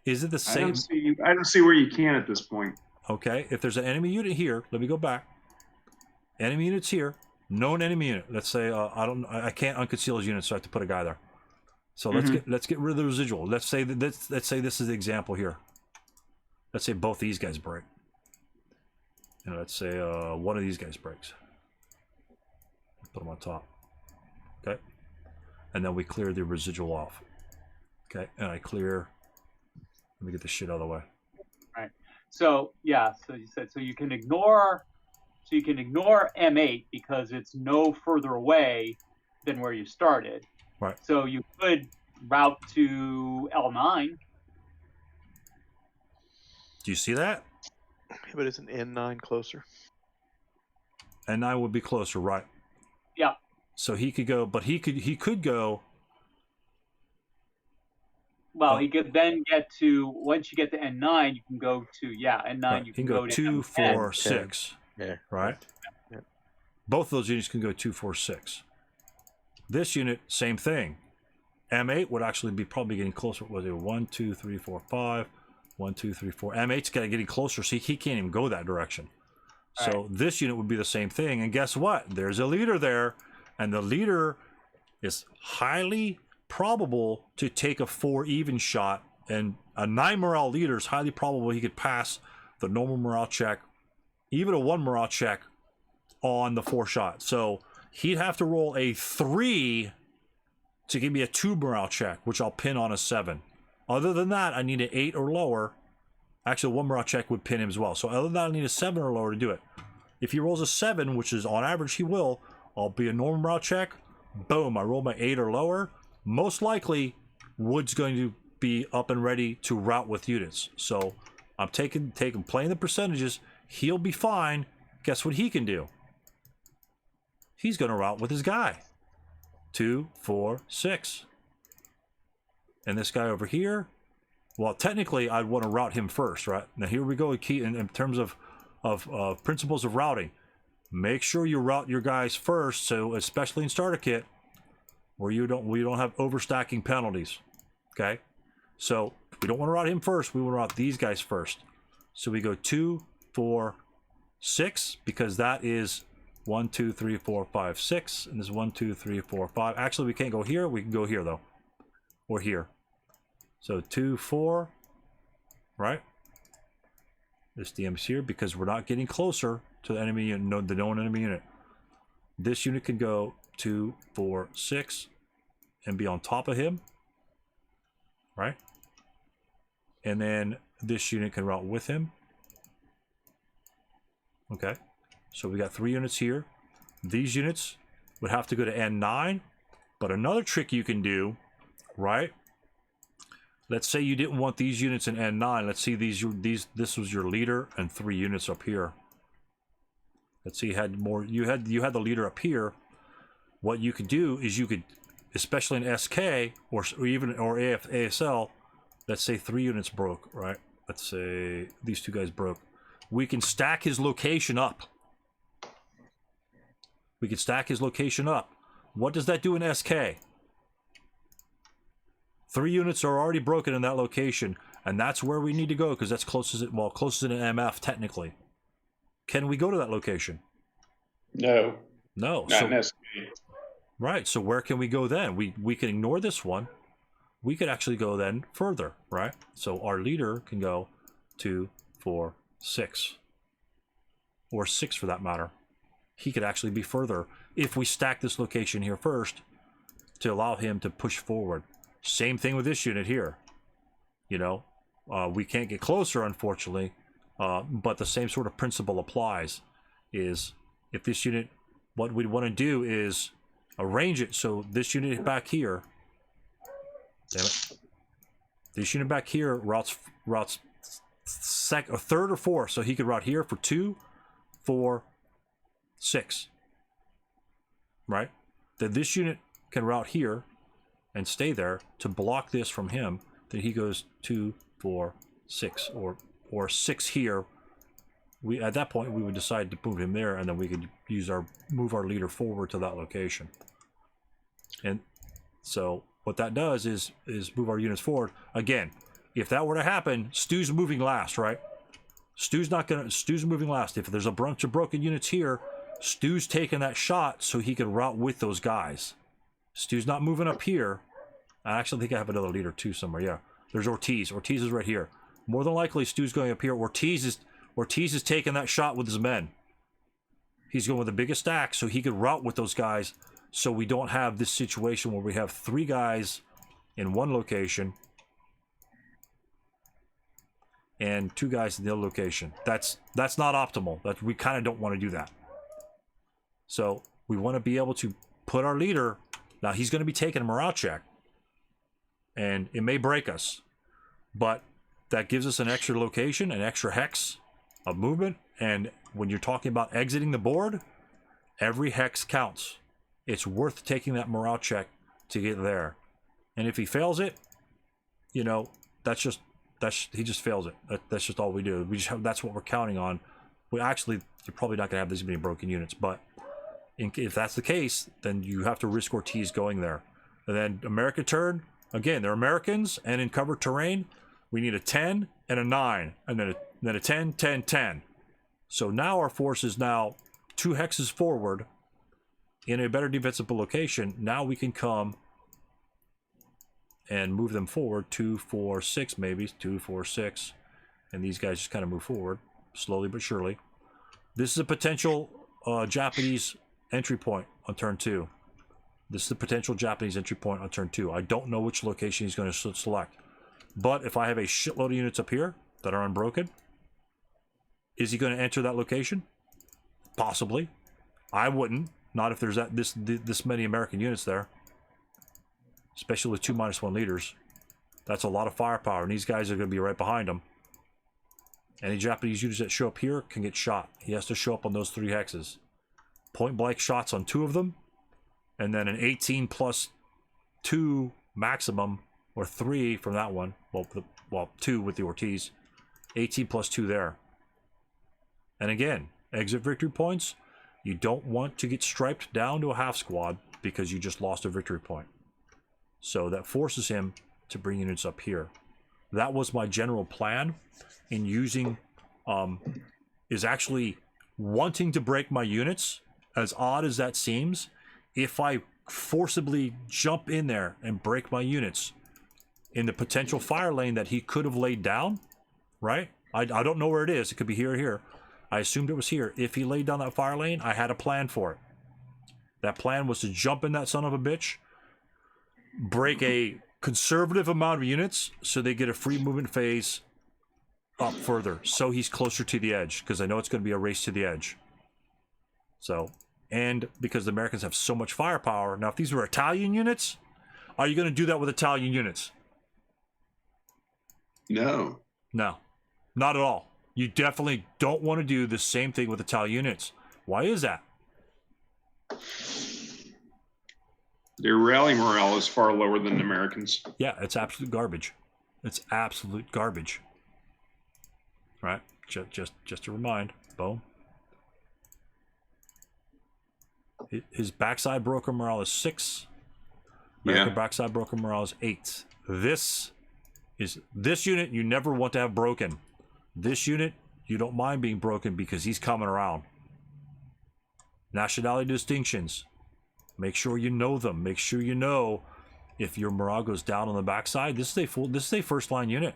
Is it the same? I don't see where you can at this point. Okay, if there's an enemy unit here, let me go back. Enemy units here, known enemy unit. Let's say I can't unconceal his unit, so I have to put a guy there. So let's get rid of the residual. Let's say this is the example here. Let's say both these guys break. And let's say one of these guys breaks. Put them on top. Okay, and then we clear the residual off. Okay, and I clear. Let me get this shit out of the way. Right. So yeah. So you said you can ignore M8 because it's no further away than where you started. Right. So you could route to L9. Do you see that? But isn't N9 closer? N9 would be closer, right? Yeah. So he could go, but he could go. Well, he could then get to, once you get to N9, you can go to, N9, Right. you He can can go to 2, M10. 4, 6. Yeah. Right? Yeah. Both of those units can go 2, 4, 6. This unit, same thing. M8 would actually be probably getting closer. Was it 1, 2, 3, 4, 5? 1, 2, 3, 4. M8's getting closer, so he can't even go that direction. So Right. this unit would be the same thing. And guess what? There's a leader there, and the leader is highly probable to take a 4 even shot, and a 9 morale leader is highly probable he could pass the normal morale check, even a 1 morale check on the 4 shot. So he'd have to roll a 3 to give me a 2 morale check, which I'll pin on a 7. Other than that, I need an 8 or lower. Actually, 1 morale check would pin him as well. So other than that, I need a 7 or lower to do it. If he rolls a 7, which is on average he will, I'll be a normal morale check. Boom, I roll my 8 or lower. Most likely, Wood's going to be up and ready to route with units. So I'm playing the percentages. He'll be fine. Guess what he can do? He's going to route with his guy. 2, 4, 6. And this guy over here, well, technically, I'd want to route him first, right? Now, here we go. In terms of principles of routing, make sure you route your guys first. So, especially in starter kit, where we don't have overstacking penalties. Okay, so we don't want to route him first. We want to route these guys first. So we go 2, 4, 6 because that is 1, 2, 3, 4, 5, 6, and this is 1, 2, 3, 4, 5. Actually, we can't go here. We can go here though, or here. So 2, 4, right? This DM's here because we're not getting closer to the enemy unit, the known enemy unit. This unit can go 2, 4, 6 and be on top of him, right? And then this unit can route with him. Okay, so we got 3 units here. These units would have to go to N9, but another trick you can do, right? Let's say you didn't want these units in N9. Let's see this was your leader and 3 units up here. Let's see, you had the leader up here. What you could do is you could, especially in SK or ASL, let's say 3 units broke, right? Let's say these 2 guys broke. We can stack his location up. We can stack his location up. What does that do in SK? 3 units are already broken in that location, and that's where we need to go because that's closest to an MF technically. Can we go to that location? No. No. Not necessarily. Right. So where can we go then? We can ignore this one. We could actually go then further, right? So our leader can go 2, 4, 6, or 6 for that matter. He could actually be further if we stack this location here first to allow him to push forward. Same thing with this unit here. You know, we can't get closer, unfortunately, but the same sort of principle applies. Is if this unit, what we'd want to do is arrange it so this unit back here, damn it, this unit back here routes third or fourth, so he could route here for 2, 4, 6, right? Then this unit can route here and stay there to block this from him. Then he goes 2, 4, 6, or 6 here we at that point we would decide to move him there, and then we could move our leader forward to that location. And so what that does is move our units forward. Again, if that were to happen, Stu's moving last, right? Stu's moving last. If there's a bunch of broken units here, Stu's taking that shot so he can route with those guys. Stu's not moving up here. I actually think I have another leader too somewhere. Yeah, there's Ortiz. Ortiz is right here. More than likely, Stu's going up here. Ortiz is taking that shot with his men. He's going with the biggest stack so he could route with those guys, so we don't have this situation where we have 3 guys in one location and 2 guys in the other location. That's not optimal. We kind of don't want to do that. So we want to be able to put our leader. Now he's going to be taking a morale check, and it may break us, but that gives us an extra location, an extra hex of movement. And when you're talking about exiting the board, every hex counts. It's worth taking that morale check to get there. And if he fails it, you know, he just fails it. That's just all we do. That's what we're counting on. You're probably not gonna have this many broken units, but if that's the case, then you have to risk Ortiz going there. And then American turn, again, they're Americans, and in covered terrain, we need a 10 and a 9, and then a 10, 10, 10. So now our force is now 2 hexes forward in a better defensible location. Now we can come and move them forward 2, 4, 6, maybe 2, 4, 6, and these guys just kind of move forward slowly but surely. This is a potential Japanese entry point on turn 2. This is the potential Japanese entry point on turn 2. I don't know which location he's going to select, but if I have a shitload of units up here that are unbroken, is he going to enter that location? Possibly. I wouldn't. Not if there's this many American units there. Especially with 2 -1 leaders. That's a lot of firepower, and these guys are going to be right behind him. Any Japanese units that show up here can get shot. He has to show up on those 3 hexes. Point blank shots on 2 of them, and then an 18 plus 2 maximum, or 3 from that one. Well, 2 with the Ortiz. 18 plus 2 there. And again, exit victory points. You don't want to get striped down to a half squad because you just lost a victory point. So that forces him to bring units up here. That was my general plan in using, is actually wanting to break my units, as odd as that seems. If I forcibly jump in there and break my units in the potential fire lane that he could have laid down, right? I don't know where it is. It could be here or here. I assumed it was here. If he laid down that fire lane, I had a plan for it. That plan was to jump in that son of a bitch, break a conservative amount of units so they get a free movement phase up further, so he's closer to the edge, because I know it's going to be a race to the edge. So, and because the Americans have so much firepower. Now, if these were Italian units, are you going to do that with Italian units? No. No, not at all. You definitely don't want to do the same thing with Italian units. Why is that? Their rally morale is far lower than the Americans. Yeah, it's absolute garbage. It's absolute garbage. Right? Just to remind, boom. His backside broker morale is 6. American backside broker morale is 8. This unit you never want to have broken. This unit you don't mind being broken because he's coming around. Nationality distinctions. Make sure you know them. Make sure you know if your morale goes down on the backside. This is a first line unit.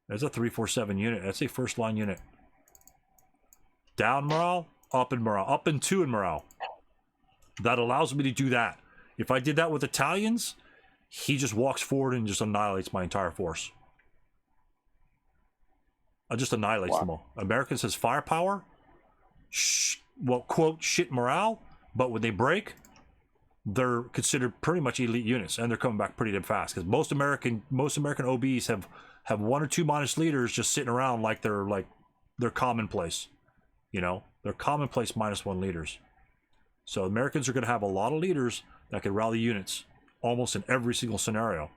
That's a 347 unit. That's a first line unit. Down morale, up in morale, up and 2 in morale. That allows me to do that. If I did that with Italians, he just walks forward and just annihilates my entire force. Just annihilates them all. Americans has firepower, quote, shit morale, but when they break, they're considered pretty much elite units, and they're coming back pretty damn fast, because most American OBs have 1 or 2 minus leaders just sitting around like they're commonplace. You know, they're commonplace -1 leaders. So Americans are going to have a lot of leaders that can rally units almost in every single scenario.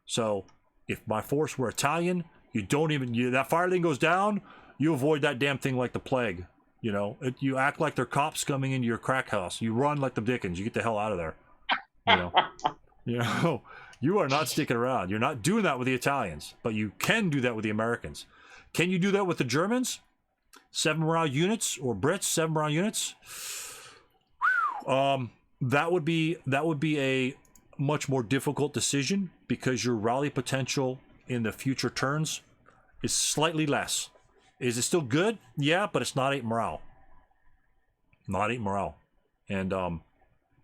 So if my force were Italian, that fire lane goes down, you avoid that damn thing like the plague. You know, you act like they're cops coming into your crack house. You run like the Dickens. You get the hell out of there. You know, you are not sticking around. You're not doing that with the Italians, but you can do that with the Americans. Can you do that with the Germans? 7 morale units, or Brits 7 morale units? That would be a much more difficult decision because your rally potential in the future turns is slightly less. Is it still good? Yeah, but it's not 8 morale. Not 8 morale. And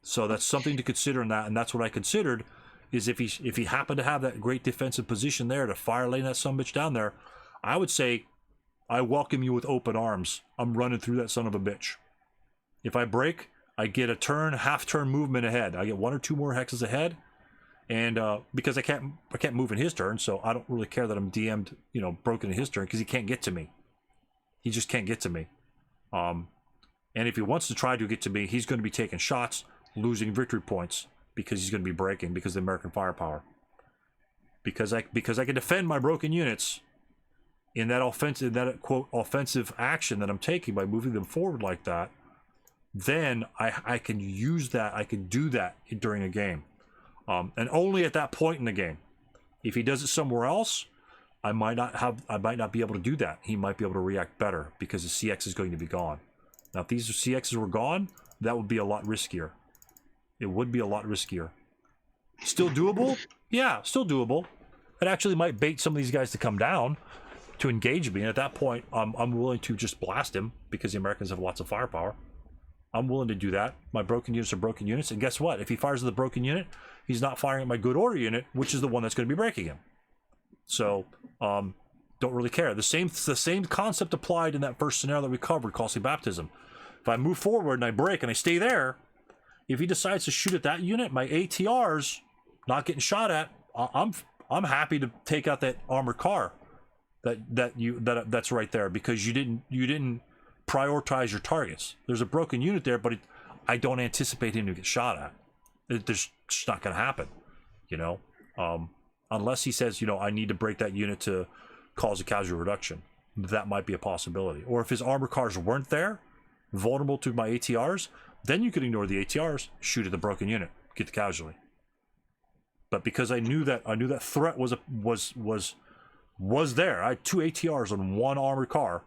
so that's something to consider in that, and that's what I considered, is if he happened to have that great defensive position there to fire lane that sumbitch down there, I would say I welcome you with open arms. I'm running through that son of a bitch. If I break, I get a turn, half turn movement ahead. I get 1 or 2 more hexes ahead. And because I can't move in his turn, so I don't really care that I'm DM'd, broken in his turn, because he can't get to me. He just can't get to me. And if he wants to try to get to me, he's going to be taking shots, losing victory points, because he's going to be breaking because of the American firepower. Because I can defend my broken units in that quote offensive action that I'm taking by moving them forward like that, then I can use that. I can do that during a game. And only at that point in the game. If he does it somewhere else, I might not be able to do that. He might be able to react better because the CX is going to be gone. Now, if these CXs were gone, that would be a lot riskier. It would be a lot riskier. Still doable? Yeah, still doable. It actually might bait some of these guys to come down to engage me. And at that point, I'm willing to just blast him because the Americans have lots of firepower. I'm willing to do that. My broken units are broken units. And guess what? If he fires at the broken unit, he's not firing at my good order unit, which is the one that's going to be breaking him. So, don't really care. The same concept applied in that first scenario that we covered, costly baptism. If I move forward and I break and I stay there, if he decides to shoot at that unit, my ATR's not getting shot at, I'm happy to take out that armored car that's right there, because you didn't prioritize your targets. There's a broken unit there, but I don't anticipate him to get shot at. It's just not going to happen, unless he says, I need to break that unit to cause a casualty reduction. That might be a possibility. Or if his armor cars weren't there, vulnerable to my ATRs, then you could ignore the ATRs, shoot at the broken unit, get the casualty. But because I knew that threat was there. I had 2 ATRs on 1 armored car.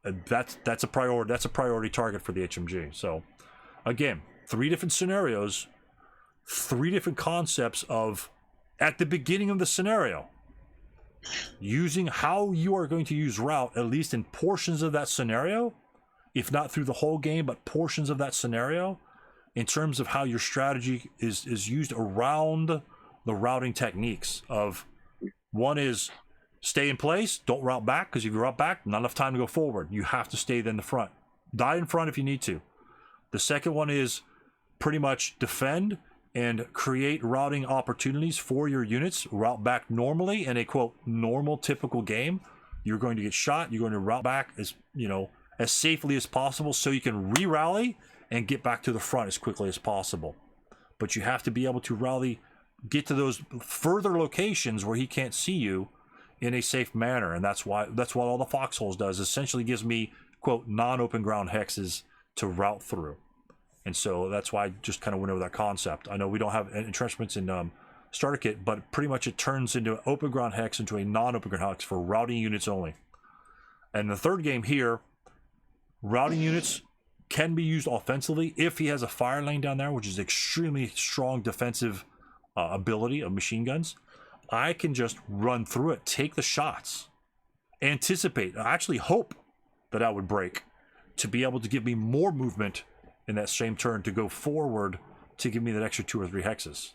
That's a priority. That's a priority target for the HMG. So, again, 3 different scenarios, 3 different concepts of, at the beginning of the scenario, using how you are going to use route, at least in portions of that scenario, if not through the whole game, but portions of that scenario, in terms of how your strategy is used around the routing techniques of, one is stay in place, don't route back, because if you route back, not enough time to go forward. You have to stay in the front. Die in front if you need to. The second one is pretty much defend and create routing opportunities for your units. Route back normally in a quote normal typical game. You're going to get shot. You're going to route back as safely as possible so you can re-rally and get back to the front as quickly as possible. But you have to be able to rally, get to those further locations where he can't see you in a safe manner. And that's what all the foxholes does. Essentially gives me quote non-open ground hexes to route through. And so that's why I just kind of went over that concept. I know we don't have entrenchments in starter kit, but pretty much it turns into an open ground hex into a non-open ground hex for routing units only. And the third game here, routing units can be used offensively if he has a fire lane down there, which is extremely strong defensive ability of machine guns. I can just run through it, take the shots, anticipate, I actually hope that I would break to be able to give me more movement in that same turn to go forward to give me that extra 2 or 3 hexes.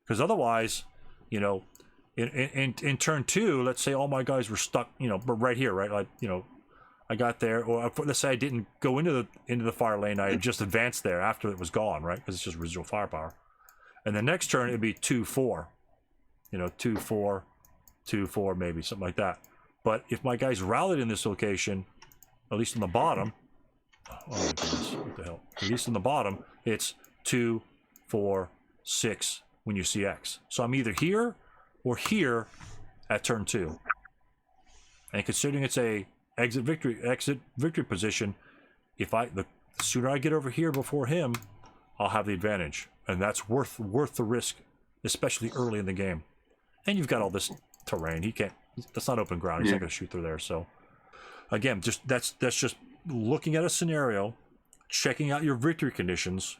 Because otherwise, in turn 2, let's say all my guys were stuck, but right here, right? Like, I got there, or let's say I didn't go into the fire lane, I had just advanced there after it was gone, right? Because it's just residual firepower. And the next turn, it'd be 2-4. 2-4, 2-4, maybe, something like that. But if my guys rallied in this location, at least in the bottom, oh my goodness, what the hell? At least in the bottom, it's 2, 4, 6 when you see X. So I'm either here or here at turn 2. And considering it's a exit victory position. If the sooner I get over here before him, I'll have the advantage, and that's worth the risk, especially early in the game. And you've got all this terrain. That's not open ground. He's not going to shoot through there. So again, that's just looking at a scenario, checking out your victory conditions,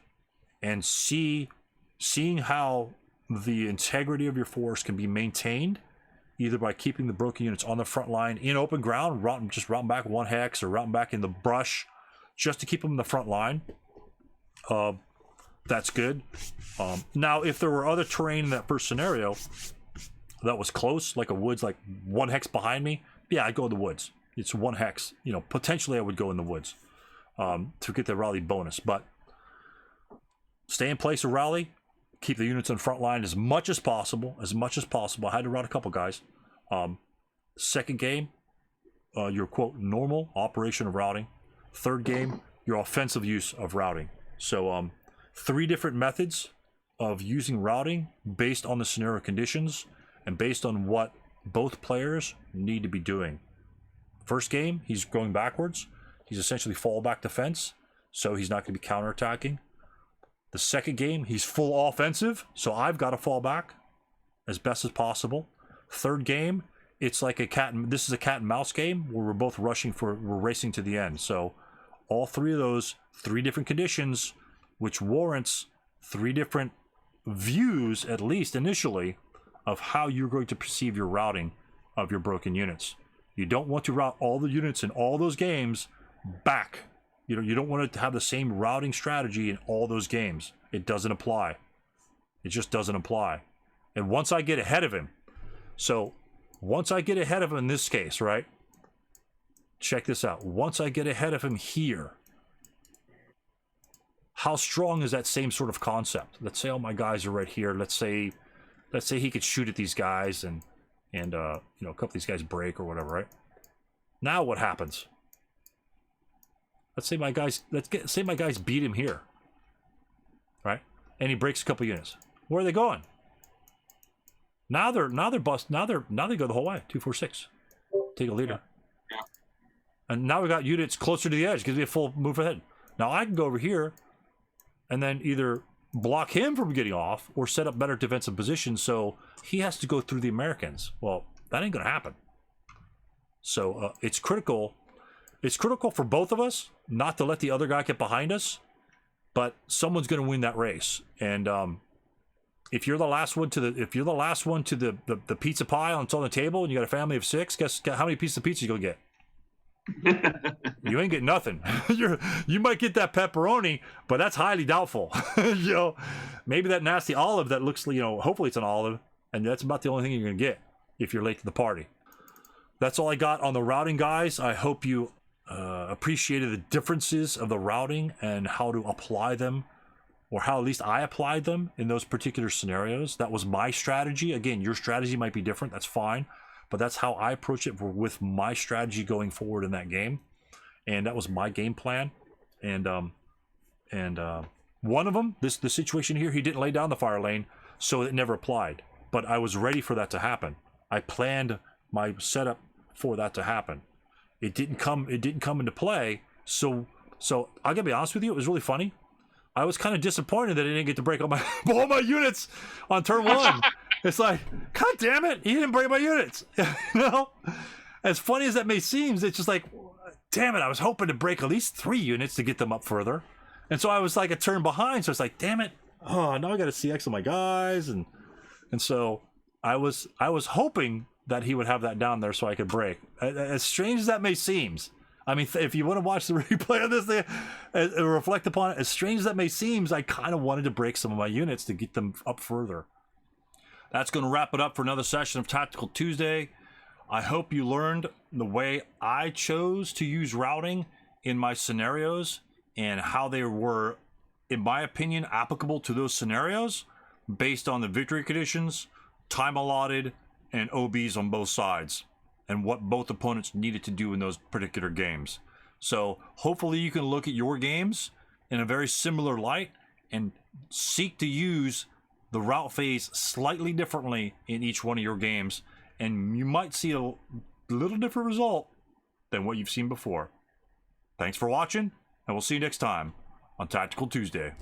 and seeing how the integrity of your force can be maintained, either by keeping the broken units on the front line in open ground, just routing back 1 hex, or routing back in the brush, just to keep them in the front line. That's good. Now, if there were other terrain in that first scenario that was close, like a woods, like 1 hex behind me, yeah, I'd go in the woods. It's 1 hex. Potentially I would go in the woods to get the rally bonus. But stay in place or rally, keep the units on front line as much as possible. I had to route a couple guys. Second game, your quote normal operation of routing. Third game, your offensive use of routing. So 3 different methods of using routing based on the scenario conditions and based on what both players need to be doing. First game, he's going backwards. He's essentially fallback defense, so he's not going to be counterattacking. The second game, he's full offensive, so I've got to fall back as best as possible. Third game, it's like this is a cat and mouse game where we're both we're racing to the end. So all 3 of those, 3 different conditions, which warrants 3 different views, at least initially, of how you're going to perceive your routing of your broken units. You don't want to route all the units in all those games back. You don't want it to have the same routing strategy in all those games. It doesn't apply. It just doesn't apply. And once I get ahead of him, in this case, right? Check this out. Once I get ahead of him here, how strong is that same sort of concept? Let's say all my guys are right here. Let's say he could shoot at these guys and a couple of these guys break or whatever, right? Now what happens? Let's say my guys beat him here, right? And he breaks a couple units. Where are they going? Now they're bust. Now they go the whole way. 2, 4, 6. Take a leader. Yeah. And now we got units closer to the edge. Gives me a full move ahead. Now I can go over here, and then either block him from getting off or set up better defensive positions so he has to go through the Americans. Well, that ain't gonna happen. So it's critical. It's critical for both of us not to let the other guy get behind us, but someone's gonna win that race. And if you're the last one to the pizza pie and it's on the table and you got a family of 6, guess how many pieces of pizza you gonna get? You ain't getting nothing. You might get that pepperoni, but that's highly doubtful. Maybe that nasty olive that looks, hopefully it's an olive, and that's about the only thing you're gonna get if you're late to the party. That's all I got on the routing, guys. I hope you appreciated the differences of the routing and how to apply them, or how at least I applied them in those particular scenarios. That was my strategy. Again, your strategy might be different. That's fine. But that's how I approach it with my strategy going forward in that game. And that was my game plan. And one of them, the situation here, he didn't lay down the fire lane, so it never applied. But I was ready for that to happen. I planned my setup for that to happen. It didn't come into play. So I gotta be honest with you, it was really funny. I was kind of disappointed that I didn't get to break all my units on turn 1. It's like, God damn it, he didn't break my units. As funny as that may seem, it's just like, damn it, I was hoping to break at least 3 units to get them up further. And so I was like a turn behind, so it's like, damn it, oh, now I got to CX on my guys. And so I was hoping that he would have that down there so I could break. As strange as that may seem, I mean, if you want to watch the replay of this thing and reflect upon it, as strange as that may seem, I kind of wanted to break some of my units to get them up further. That's going to wrap it up for another session of Tactical Tuesday. I hope you learned the way I chose to use routing in my scenarios and how they were, in my opinion, applicable to those scenarios based on the victory conditions, time allotted, and OBs on both sides, and what both opponents needed to do in those particular games. So hopefully you can look at your games in a very similar light and seek to use the route phase slightly differently in each one of your games, and you might see a little different result than what you've seen before. Thanks for watching, and we'll see you next time on Tactical Tuesday.